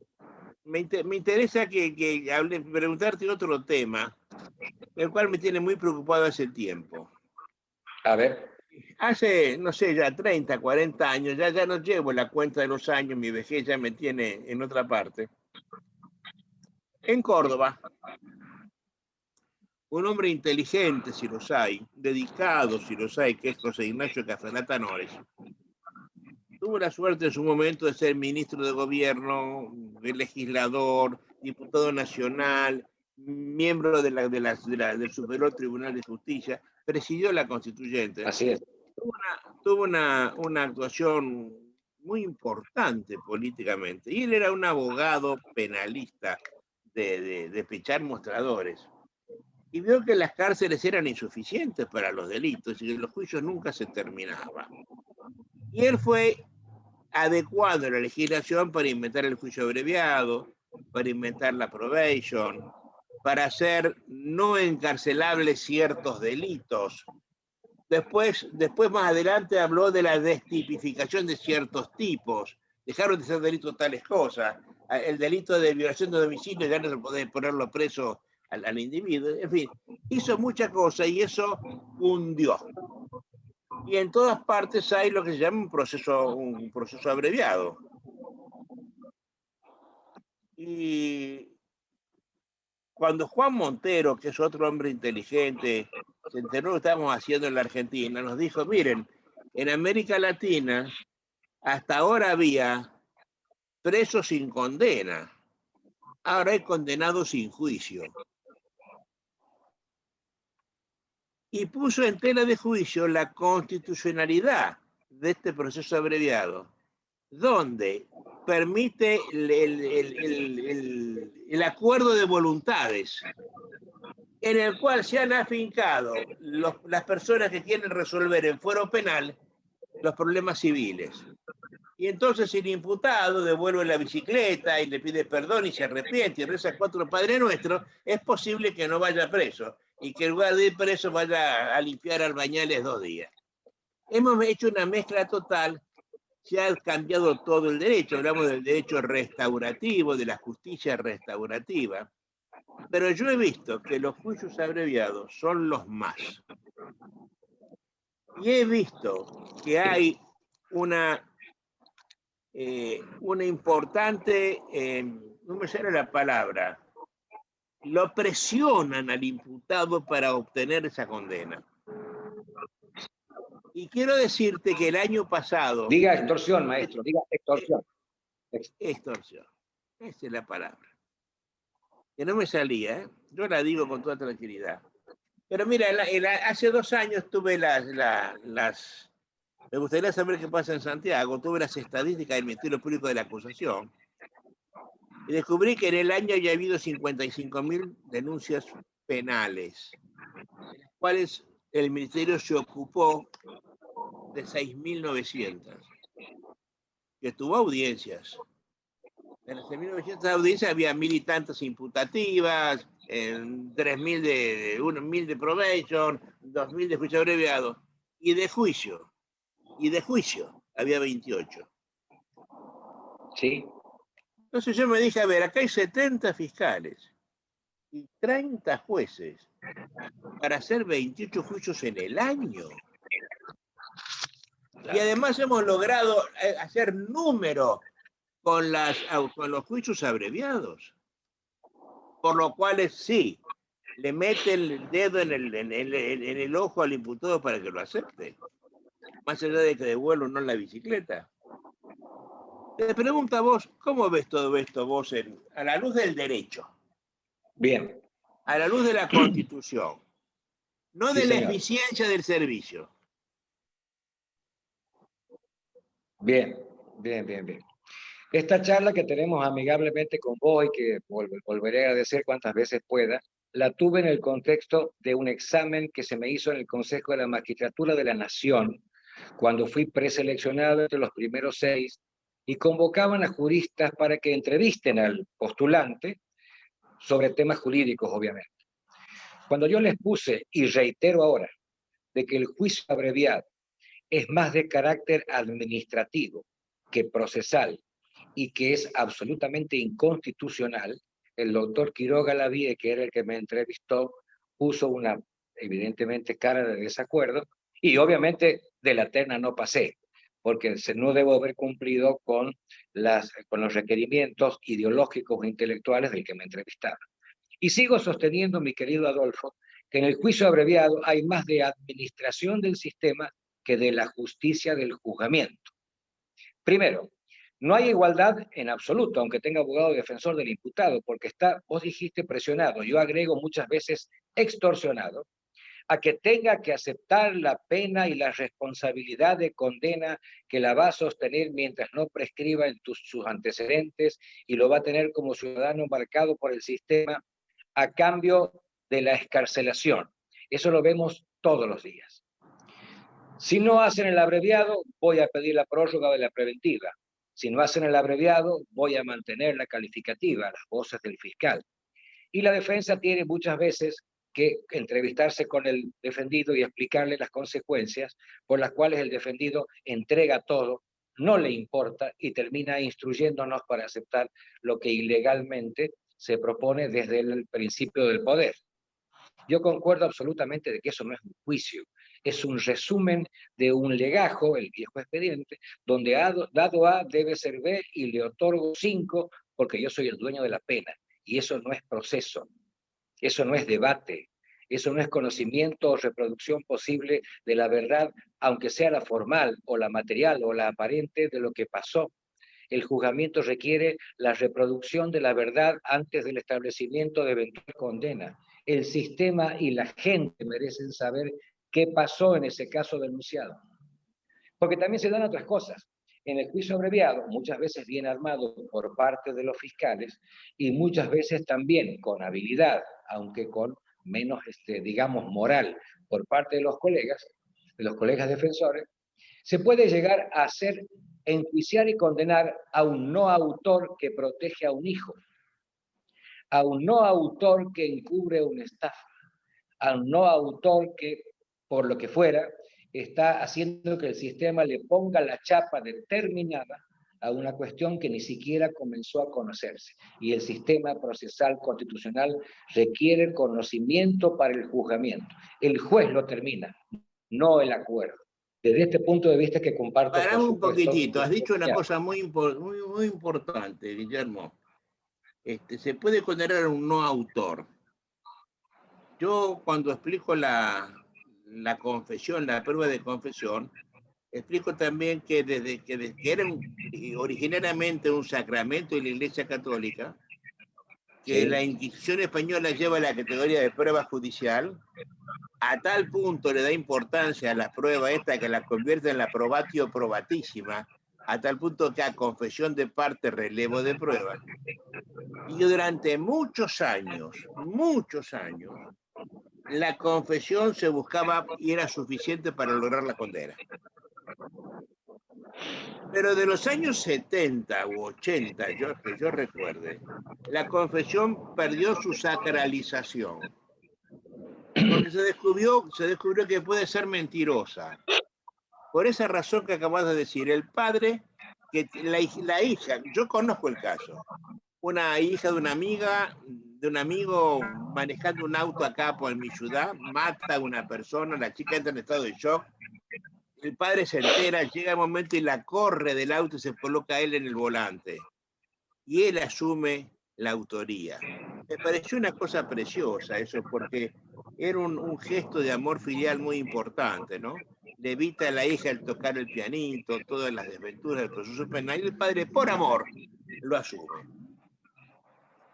me interesa preguntarte otro tema, el cual me tiene muy preocupado hace tiempo. A ver. Hace, no sé, ya 30, 40 años, ya no llevo la cuenta de los años, mi vejez ya me tiene en otra parte. En Córdoba, un hombre inteligente, si los hay, dedicado, si los hay, que es José Ignacio Caferata Nores, tuvo la suerte en su momento de ser ministro de gobierno, legislador, diputado nacional, miembro del Superior Tribunal de Justicia, presidió la Constituyente. Así es. Tuvo una actuación muy importante políticamente. Y él era un abogado penalista de pichar mostradores. Y vio que las cárceles eran insuficientes para los delitos y que los juicios nunca se terminaban. Y él fue adecuando la legislación para inventar el juicio abreviado, para inventar la probation, para hacer no encarcelables ciertos delitos. Después, más adelante, habló de la destipificación de ciertos tipos. Dejaron de ser delitos tales cosas. El delito de violación de domicilio ya no se puede ponerlo preso al individuo. En fin, hizo muchas cosas y eso hundió. Y en todas partes hay lo que se llama un proceso abreviado. Y cuando Juan Montero, que es otro hombre inteligente, se enteró lo que estábamos haciendo en la Argentina, nos dijo, miren, en América Latina hasta ahora había presos sin condena, ahora hay condenados sin juicio. Y puso en tela de juicio la constitucionalidad de este proceso abreviado, donde permite el acuerdo de voluntades, en el cual se han afincado las personas que quieren resolver en fuero penal los problemas civiles. Y entonces el imputado devuelve la bicicleta y le pide perdón y se arrepiente y reza 4 Padre Nuestro, es posible que no vaya preso y que en lugar de ir preso vaya a limpiar albañiles 2 días. Hemos hecho una mezcla total, se ha cambiado todo el derecho, hablamos del derecho restaurativo, de la justicia restaurativa, pero yo he visto que los juicios abreviados son los más. Y he visto que hay una importante, no me sale la palabra, lo presionan al imputado para obtener esa condena. Y quiero decirte que el año pasado... Diga extorsión, maestro, diga extorsión. Extorsión, esa es la palabra. Que no me salía, ¿eh? Yo la digo con toda tranquilidad. Pero mira, hace 2 años tuve me gustaría saber qué pasa en Santiago. Tuve las estadísticas del Ministerio Público de la Acusación y descubrí que en el año ya ha habido 55.000 denuncias penales, de las cuales el Ministerio se ocupó de 6.900, que tuvo audiencias. En las 6.900 audiencias había 1.000 y tantas imputativas, 3.000 de probation, 2.000 de juicio abreviado, y de juicio había 28. Sí. Entonces yo me dije, a ver, acá hay 70 fiscales y 30 jueces para hacer 28 juicios en el año. Claro. Y además hemos logrado hacer número con los juicios abreviados. Por lo cual sí, le mete el dedo en el ojo al imputado para que lo acepte. Más allá de que devuelva o no la bicicleta. Te pregunto a vos, ¿cómo ves todo esto vos a la luz del derecho? Bien. A la luz de la Constitución. No de la señor. eficiencia del servicio. Bien. Esta charla que tenemos amigablemente con vos y que volveré a agradecer cuantas veces pueda, la tuve en el contexto de un examen que se me hizo en el Consejo de la Magistratura de la Nación, cuando fui preseleccionado entre los primeros 6 y convocaban a juristas para que entrevisten al postulante sobre temas jurídicos, obviamente. Cuando yo les puse, y reitero ahora, de que el juicio abreviado es más de carácter administrativo que procesal, y que es absolutamente inconstitucional. El doctor Quiroga Lavie, que era el que me entrevistó, puso una, evidentemente, cara de desacuerdo, y obviamente de la terna no pasé, porque no debo haber cumplido con los requerimientos ideológicos e intelectuales del que me entrevistaba. Y sigo sosteniendo, mi querido Adolfo, que en el juicio abreviado hay más de administración del sistema que de la justicia del juzgamiento. Primero, no hay igualdad en absoluto, aunque tenga abogado defensor del imputado, porque está, vos dijiste, presionado, yo agrego muchas veces extorsionado, a que tenga que aceptar la pena y la responsabilidad de condena que la va a sostener mientras no prescriba en sus antecedentes, y lo va a tener como ciudadano marcado por el sistema a cambio de la excarcelación. Eso lo vemos todos los días. Si no hacen el abreviado, voy a pedir la prórroga de la preventiva. Si no hacen el abreviado, voy a mantener la calificativa, las voces del fiscal. Y la defensa tiene muchas veces que entrevistarse con el defendido y explicarle las consecuencias por las cuales el defendido entrega todo, no le importa y termina instruyéndonos para aceptar lo que ilegalmente se propone desde el principio del poder. Yo concuerdo absolutamente de que eso no es un juicio, es un resumen de un legajo, el viejo expediente, donde dado A debe ser B y le otorgo 5 porque yo soy el dueño de la pena. Y eso no es proceso, eso no es debate, eso no es conocimiento o reproducción posible de la verdad, aunque sea la formal o la material o la aparente de lo que pasó. El juzgamiento requiere la reproducción de la verdad antes del establecimiento de eventual condena. El sistema y la gente merecen saber qué pasó en ese caso denunciado. Porque también se dan otras cosas. En el juicio abreviado, muchas veces bien armado por parte de los fiscales y muchas veces también con habilidad, aunque con menos, digamos, moral por parte de los colegas defensores, se puede llegar a hacer enjuiciar y condenar a un no autor que protege a un hijo, a un no autor que encubre una estafa, a un no autor que, por lo que fuera, está haciendo que el sistema le ponga la chapa determinada a una cuestión que ni siquiera comenzó a conocerse. Y el sistema procesal constitucional requiere conocimiento para el juzgamiento. El juez lo termina, no el acuerdo. Desde este punto de vista que comparto... Paramos un poquitito, has dicho una cosa muy importante, Guillermo. Se puede condenar a un no autor. Yo cuando explico la confesión, la prueba de confesión, explico también que desde que era originariamente un sacramento de la Iglesia Católica, que la Inquisición española lleva la categoría de prueba judicial, a tal punto le da importancia a la prueba esta que la convierte en la probatio probatísima, a tal punto que a confesión de parte, relevo de prueba. Y durante muchos años, la confesión se buscaba y era suficiente para lograr la condena. Pero de los años 70 u 80, que yo recuerde, la confesión perdió su sacralización. Porque se descubrió que puede ser mentirosa. Por esa razón que acabas de decir, el padre, que la hija, yo conozco el caso, una hija de una amiga, de un amigo manejando un auto acá por mi ciudad, mata a una persona, la chica entra en estado de shock, el padre se entera, llega el momento y la corre del auto y se coloca a él en el volante. Y él asume la autoría. Me pareció una cosa preciosa eso, porque era un gesto de amor filial muy importante, ¿no? Le evita a la hija el tocar el pianito, todas las desventuras del proceso penal, y el padre, por amor, lo asume.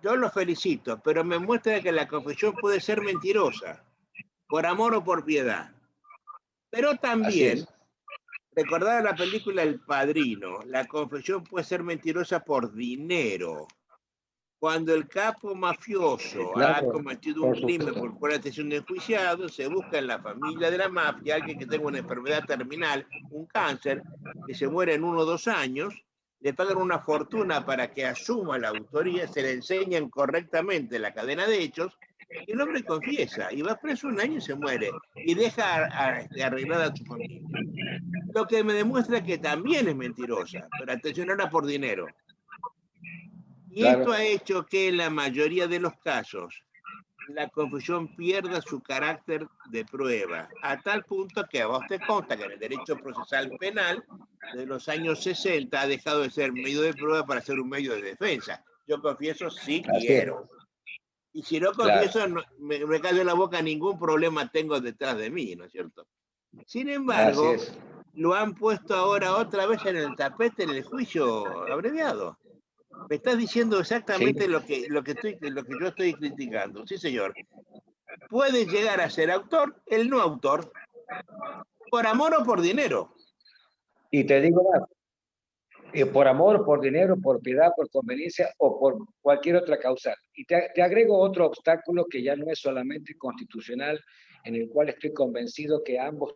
Yo lo felicito, pero me muestra que la confesión puede ser mentirosa, por amor o por piedad. Pero también, recordar la película El Padrino, la confesión puede ser mentirosa por dinero. Cuando el capo mafioso ha cometido un crimen por el cual ha sido enjuiciado, se busca en la familia de la mafia alguien que tenga una enfermedad terminal, un cáncer, que se muere en 1 o 2 años, le pagan una fortuna para que asuma la autoría, se le enseñan correctamente la cadena de hechos, y el hombre confiesa, y va preso 1 año y se muere, y deja arreglada a su familia. Lo que me demuestra que también es mentirosa, pero atención, era por dinero. Y esto ha hecho que en la mayoría de los casos la confusión pierda su carácter de prueba, a tal punto que a vos te consta que en el derecho procesal penal de los años 60 ha dejado de ser medio de prueba para ser un medio de defensa. Yo confieso, sí quiero. Y si no confieso, no, me callo la boca, ningún problema tengo detrás de mí, ¿no es cierto? Sin embargo, lo han puesto ahora otra vez en el tapete en el juicio abreviado. Me estás diciendo exactamente lo que yo estoy criticando. Sí, señor. Puede llegar a ser autor el no autor, por amor o por dinero. Y te digo más, por amor, por dinero, por piedad, por conveniencia o por cualquier otra causa. Y te agrego otro obstáculo que ya no es solamente constitucional, en el cual estoy convencido que ambos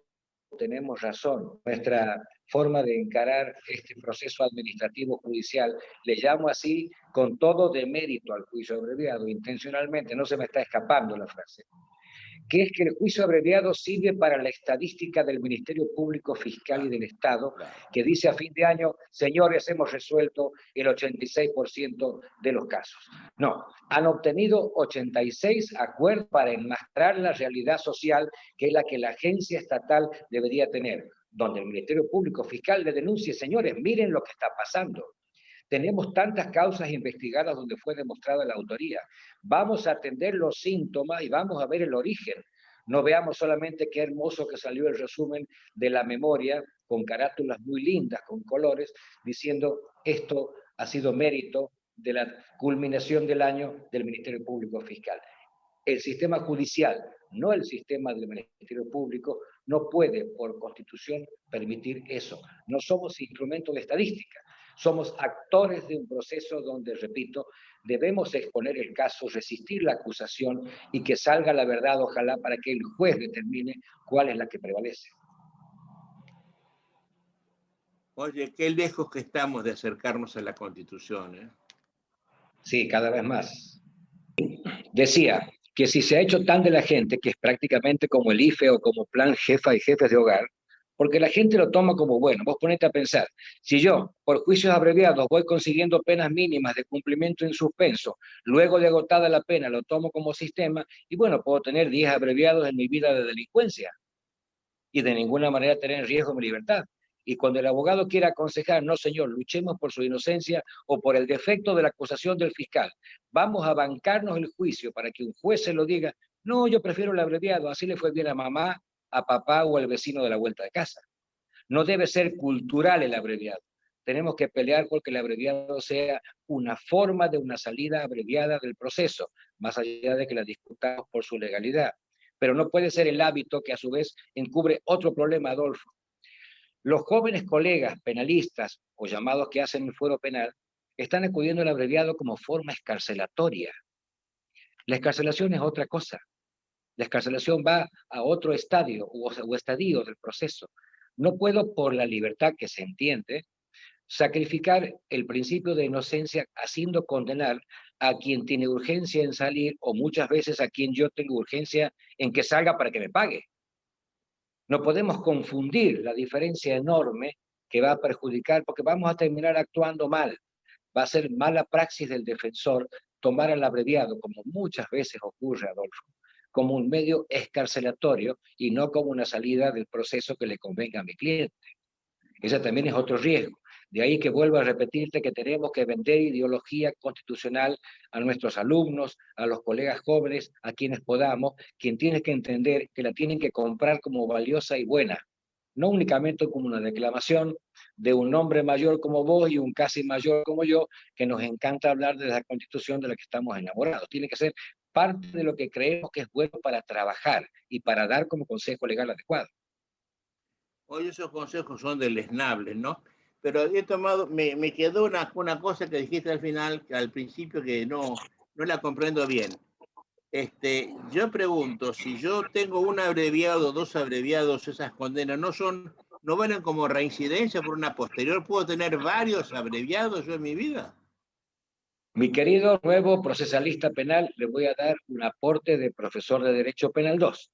tenemos razón. Nuestra forma de encarar este proceso administrativo judicial, le llamo así con todo de mérito al juicio abreviado, intencionalmente, no se me está escapando la frase, que es que el juicio abreviado sirve para la estadística del Ministerio Público Fiscal y del Estado, que dice a fin de año, señores, hemos resuelto el 86% de los casos. No, han obtenido 86 acuerdos para enmascarar la realidad social, que es la que la agencia estatal debería tener, donde el Ministerio Público Fiscal le denuncie, señores, miren lo que está pasando. Tenemos tantas causas investigadas donde fue demostrada la autoría. Vamos a atender los síntomas y vamos a ver el origen. No veamos solamente qué hermoso que salió el resumen de la memoria, con carátulas muy lindas, con colores, diciendo esto ha sido mérito de la culminación del año del Ministerio Público Fiscal. El sistema judicial, no el sistema del Ministerio Público, no puede por constitución permitir eso. No somos instrumentos de estadística. Somos actores de un proceso donde, repito, debemos exponer el caso, resistir la acusación y que salga la verdad, ojalá, para que el juez determine cuál es la que prevalece. Oye, qué lejos que estamos de acercarnos a la Constitución, ¿eh? Sí, cada vez más. Decía que si se ha hecho tan de la gente, que es prácticamente como el IFE o como plan jefa y jefes de hogar, porque la gente lo toma como bueno. Vos ponete a pensar, si yo, por juicios abreviados, voy consiguiendo penas mínimas de cumplimiento en suspenso, luego de agotada la pena lo tomo como sistema, y bueno, puedo tener 10 abreviados en mi vida de delincuencia, y de ninguna manera tener en riesgo mi libertad. Y cuando el abogado quiera aconsejar, no señor, luchemos por su inocencia o por el defecto de la acusación del fiscal, vamos a bancarnos el juicio para que un juez se lo diga, no, yo prefiero el abreviado, así le fue bien a mamá, a papá o al vecino de la vuelta de casa. No debe ser cultural el abreviado. Tenemos que pelear porque el abreviado sea una forma de una salida abreviada del proceso, más allá de que la discutamos por su legalidad. Pero no puede ser el hábito que a su vez encubre otro problema, Adolfo. Los jóvenes colegas penalistas o llamados que hacen el fuero penal están acudiendo al abreviado como forma escarcelatoria. La escarcelación es otra cosa. La escarcelación va a otro estadio o estadio del proceso. No puedo, por la libertad que se entiende, sacrificar el principio de inocencia haciendo condenar a quien tiene urgencia en salir o muchas veces a quien yo tengo urgencia en que salga para que me pague. No podemos confundir la diferencia enorme que va a perjudicar porque vamos a terminar actuando mal. Va a ser mala praxis del defensor tomar al abreviado, como muchas veces ocurre, Adolfo, como un medio escarcelatorio y no como una salida del proceso que le convenga a mi cliente. Ese también es otro riesgo. De ahí que vuelvo a repetirte que tenemos que vender ideología constitucional a nuestros alumnos, a los colegas jóvenes, a quienes podamos, quien tiene que entender que la tienen que comprar como valiosa y buena, no únicamente como una declamación de un hombre mayor como vos y un casi mayor como yo, que nos encanta hablar de la Constitución de la que estamos enamorados. Tiene que ser parte de lo que creemos que es bueno para trabajar y para dar como consejo legal adecuado. Hoy esos consejos son deleznables, ¿no? Pero he tomado, me quedó una cosa que dijiste al final, al principio, que no la comprendo bien. Yo pregunto, si yo tengo un abreviado, dos abreviados, esas condenas no valen como reincidencia por una posterior. ¿Puedo tener varios abreviados yo en mi vida? Mi querido nuevo procesalista penal, le voy a dar un aporte de profesor de Derecho Penal 2.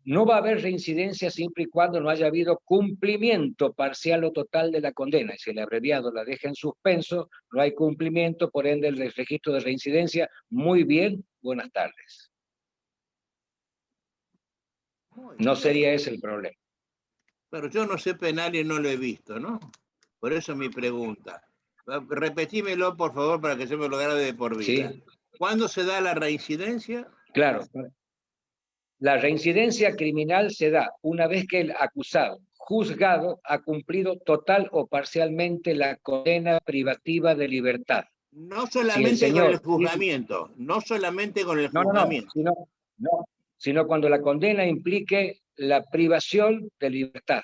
no va a haber reincidencia siempre y cuando no haya habido cumplimiento parcial o total de la condena. Y si el abreviado la deja en suspenso, no hay cumplimiento, por ende el registro de reincidencia, muy bien, buenas tardes. No sería ese el problema. Pero yo no sé penal y no lo he visto, ¿no? Por eso mi pregunta. Repetímelo, por favor, para que yo me lo grabe de por vida. Sí. ¿Cuándo se da la reincidencia? Claro. La reincidencia criminal se da una vez que el acusado, juzgado, ha cumplido total o parcialmente la condena privativa de libertad. No Si el solamente con el señor... juzgamiento, no solamente con el No, juzgamiento. sino cuando la condena implique la privación de libertad,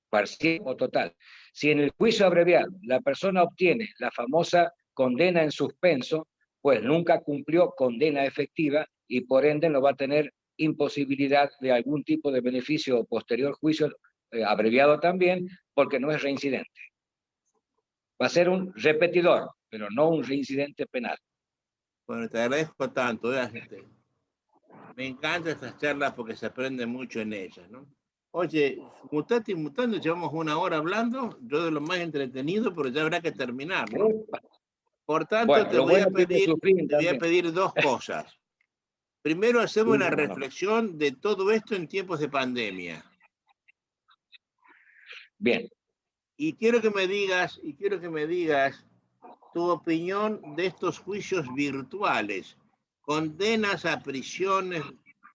parcial o total. Si en el juicio abreviado la persona obtiene la famosa condena en suspenso, pues nunca cumplió condena efectiva y por ende no va a tener imposibilidad de algún tipo de beneficio o posterior juicio abreviado también, porque no es reincidente. Va a ser un repetidor, pero no un reincidente penal. Bueno, te agradezco tanto. Me encantan estas charlas porque se aprende mucho en ellas, ¿no? Oye, mutante y mutando, llevamos 1 hora hablando, yo de lo más entretenido, pero ya habrá que terminar, ¿no? Por tanto, Bueno, te lo voy a bueno tiene su fin también. pedir 2 cosas. Primero, hacemos una reflexión de todo esto en tiempos de pandemia. Bien. Y quiero que me digas tu opinión de estos juicios virtuales. Condenas a prisiones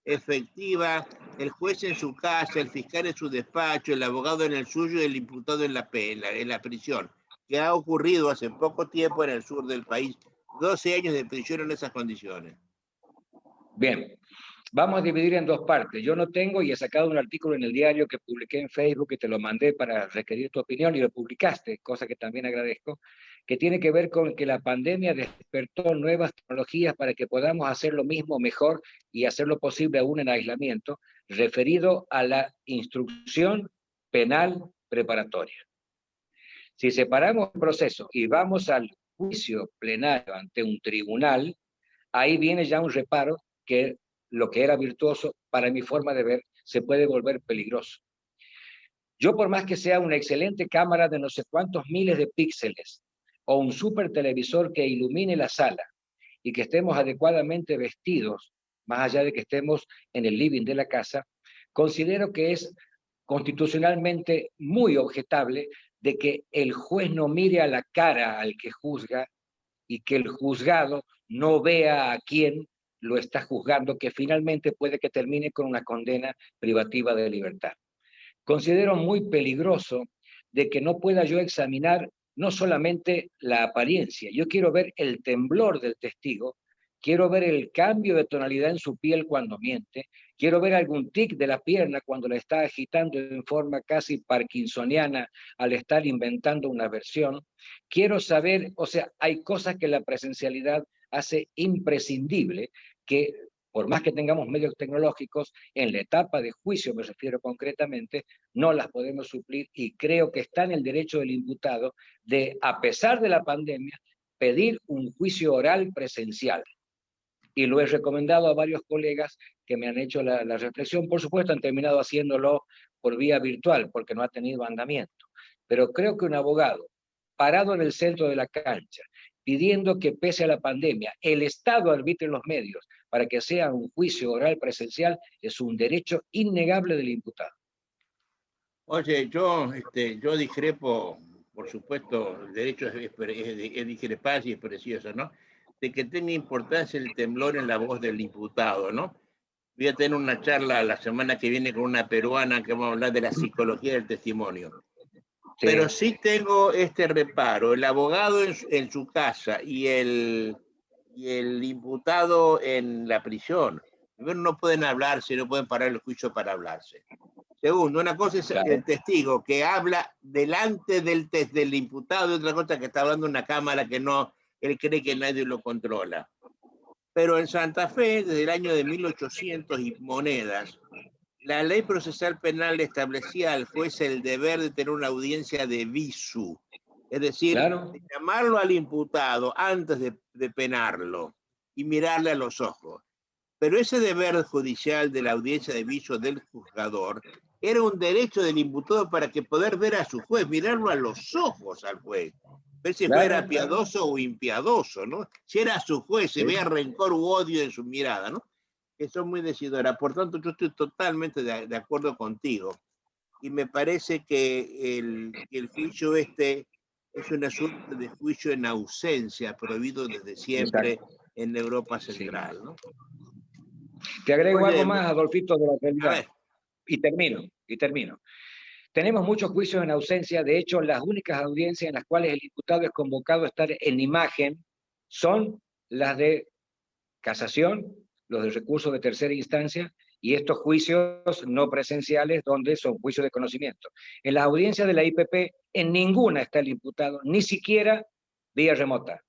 efectiva, el juez en su casa, el fiscal en su despacho, el abogado en el suyo y el imputado en la prisión, que ha ocurrido hace poco tiempo en el sur del país, 12 años de prisión en esas condiciones. Bien, vamos a dividir en 2 partes. Yo no tengo y he sacado un artículo en el diario que publiqué en Facebook y te lo mandé para requerir tu opinión y lo publicaste, cosa que también agradezco, que tiene que ver con que la pandemia despertó nuevas tecnologías para que podamos hacer lo mismo mejor y hacerlo posible aún en aislamiento, referido a la instrucción penal preparatoria. Si separamos el proceso y vamos al juicio plenario ante un tribunal, ahí viene ya un reparo que lo que era virtuoso, para mi forma de ver, se puede volver peligroso. Yo, por más que sea una excelente cámara de no sé cuántos miles de píxeles o un super televisor que ilumine la sala y que estemos adecuadamente vestidos, más allá de que estemos en el living de la casa, considero que es constitucionalmente muy objetable de que el juez no mire a la cara al que juzga y que el juzgado no vea a quién lo está juzgando, que finalmente puede que termine con una condena privativa de libertad. Considero muy peligroso de que no pueda yo examinar no solamente la apariencia, yo quiero ver el temblor del testigo, quiero ver el cambio de tonalidad en su piel cuando miente, quiero ver algún tic de la pierna cuando la está agitando en forma casi parkinsoniana al estar inventando una versión. Quiero saber, o sea, hay cosas que la presencialidad hace imprescindible, que por más que tengamos medios tecnológicos, en la etapa de juicio, me refiero concretamente, no las podemos suplir y creo que está en el derecho del imputado de, a pesar de la pandemia, pedir un juicio oral presencial. Y lo he recomendado a varios colegas que me han hecho la reflexión. Por supuesto, han terminado haciéndolo por vía virtual porque no ha tenido andamiento. Pero creo que un abogado parado en el centro de la cancha, pidiendo que pese a la pandemia el Estado arbitre los medios para que sea un juicio oral presencial, es un derecho innegable del imputado. Oye, yo discrepo, por supuesto, el derecho es discrepancia y es precioso, ¿no? De que tenga importancia el temblor en la voz del imputado, ¿no? Voy a tener una charla la semana que viene con una peruana que vamos a hablar de la psicología del testimonio. Sí. Pero sí tengo este reparo, el abogado en su casa y el imputado en la prisión. Primero, no pueden hablarse, no pueden parar el juicio para hablarse. Segundo, una cosa es el testigo que habla delante del imputado y otra cosa que está hablando en una cámara que no, él cree que nadie lo controla. Pero en Santa Fe, desde el año de 1800 y monedas, la ley procesal penal establecía al juez el deber de tener una audiencia de visu, es decir, de llamarlo al imputado antes de penarlo y mirarle a los ojos. Pero ese deber judicial de la audiencia de viso del juzgador era un derecho del imputado para que poder ver a su juez, mirarlo a los ojos al juez. Ver si el juez era piadoso o impiadoso, ¿no? Si era su juez, se veía rencor u odio en su mirada, ¿no? Eso es muy decidora. Por tanto, yo estoy totalmente de acuerdo contigo. Y me parece que el juicio este es una suerte de juicio en ausencia, prohibido desde siempre. Exacto. En Europa Central, ¿no? Te agrego algo más, Adolfito, de la realidad. Y termino. Tenemos muchos juicios en ausencia. De hecho, las únicas audiencias en las cuales el imputado es convocado a estar en imagen son las de casación, los de recursos de tercera instancia, y estos juicios no presenciales donde son juicios de conocimiento. En las audiencias de la IPP, en ninguna está el imputado, ni siquiera vía remota.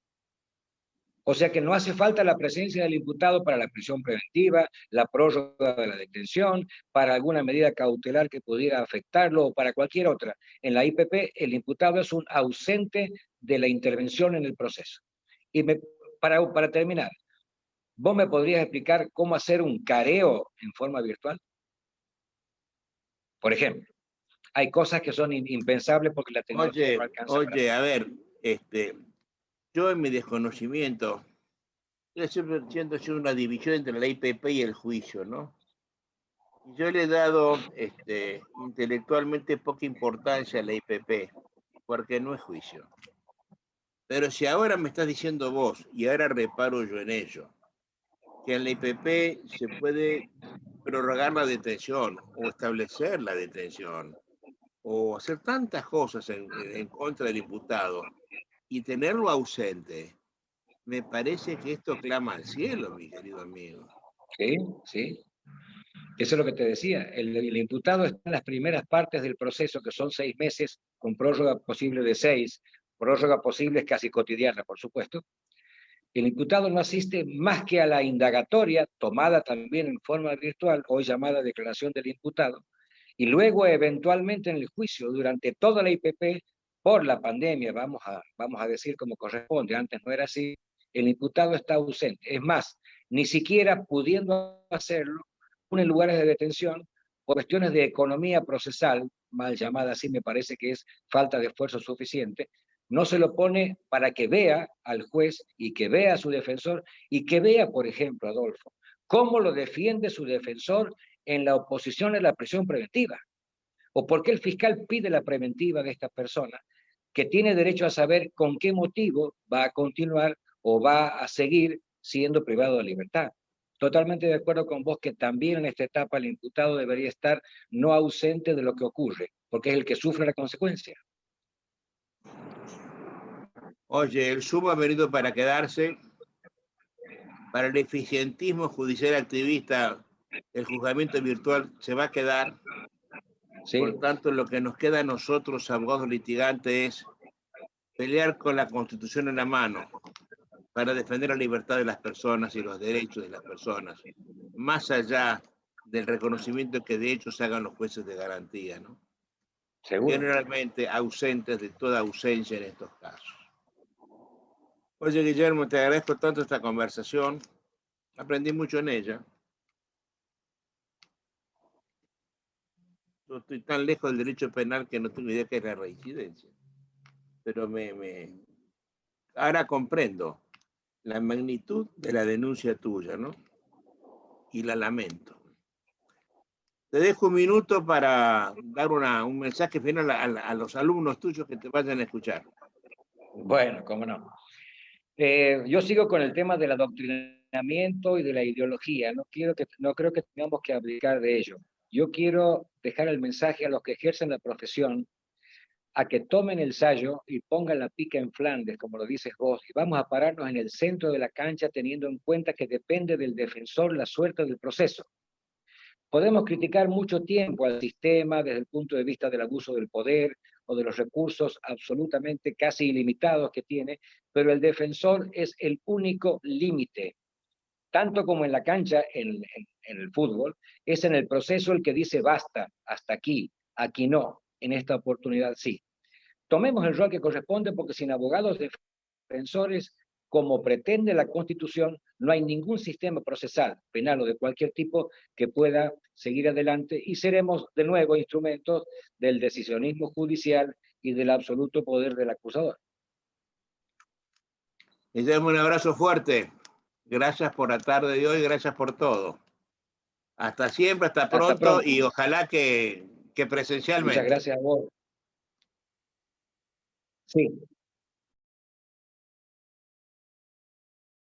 O sea que no hace falta la presencia del imputado para la prisión preventiva, la prórroga de la detención, para alguna medida cautelar que pudiera afectarlo o para cualquier otra. En la IPP el imputado es un ausente de la intervención en el proceso. Y para terminar, ¿vos me podrías explicar cómo hacer un careo en forma virtual? Por ejemplo, hay cosas que son impensables porque la tecnología no alcanza. Oye, a ver, yo en mi desconocimiento, yo siempre siento hacer una división entre la IPP y el juicio, ¿no? Yo le he dado intelectualmente poca importancia a la IPP, porque no es juicio. Pero si ahora me estás diciendo vos, y ahora reparo yo en ello, que en la IPP se puede prorrogar la detención, o establecer la detención, o hacer tantas cosas en contra del imputado, y tenerlo ausente, me parece que esto clama al cielo, mi querido amigo. Sí, sí. Eso es lo que te decía. El imputado está en las primeras partes del proceso, que son 6 meses, con prórroga posible de 6, prórroga posible casi cotidiana, por supuesto. El imputado no asiste más que a la indagatoria, tomada también en forma virtual, hoy llamada declaración del imputado, y luego eventualmente en el juicio, durante toda la IPP, por la pandemia, vamos a decir como corresponde, antes no era así, el imputado está ausente. Es más, ni siquiera pudiendo hacerlo, en lugares de detención, por cuestiones de economía procesal, mal llamada así, me parece que es falta de esfuerzo suficiente, no se lo pone para que vea al juez y que vea a su defensor y que vea, por ejemplo, Adolfo, cómo lo defiende su defensor en la oposición a la prisión preventiva. O por qué el fiscal pide la preventiva de esta persona, que tiene derecho a saber con qué motivo va a continuar o va a seguir siendo privado de libertad. Totalmente de acuerdo con vos que también en esta etapa el imputado debería estar no ausente de lo que ocurre, porque es el que sufre la consecuencia. Oye, el Zoom ha venido para quedarse. Para el eficientismo judicial activista, el juzgamiento virtual se va a quedar. Sí. Por tanto, lo que nos queda a nosotros, abogados litigantes, es pelear con la Constitución en la mano para defender la libertad de las personas y los derechos de las personas, más allá del reconocimiento que de hecho se hagan los jueces de garantía, ¿no? ¿Seguro? Generalmente ausentes de toda ausencia en estos casos. Oye, Guillermo, te agradezco tanto esta conversación. Aprendí mucho en ella. Yo estoy tan lejos del derecho penal que no tengo idea qué es la reincidencia. Pero ahora comprendo la magnitud de la denuncia tuya, ¿no? Y la lamento. Te dejo un minuto para dar un mensaje final a los alumnos tuyos que te vayan a escuchar. Bueno, cómo no. Yo sigo con el tema del adoctrinamiento y de la ideología. No creo que tengamos que abdicar de ello. Yo quiero dejar el mensaje a los que ejercen la profesión a que tomen el sayo y pongan la pica en Flandes, como lo dices vos, y vamos a pararnos en el centro de la cancha teniendo en cuenta que depende del defensor la suerte del proceso. Podemos criticar mucho tiempo al sistema desde el punto de vista del abuso del poder o de los recursos absolutamente casi ilimitados que tiene, pero el defensor es el único límite. Tanto como en la cancha, en el fútbol, es en el proceso el que dice basta, hasta aquí no, en esta oportunidad sí. Tomemos el rol que corresponde porque sin abogados defensores como pretende la Constitución, no hay ningún sistema procesal, penal o de cualquier tipo, que pueda seguir adelante y seremos de nuevo instrumentos del decisionismo judicial y del absoluto poder del acusador. Guillermo, un abrazo fuerte. Gracias por la tarde de hoy, gracias por todo. Hasta siempre, hasta pronto, Hasta pronto. y ojalá que Muchas presencialmente. gracias a vos. Sí.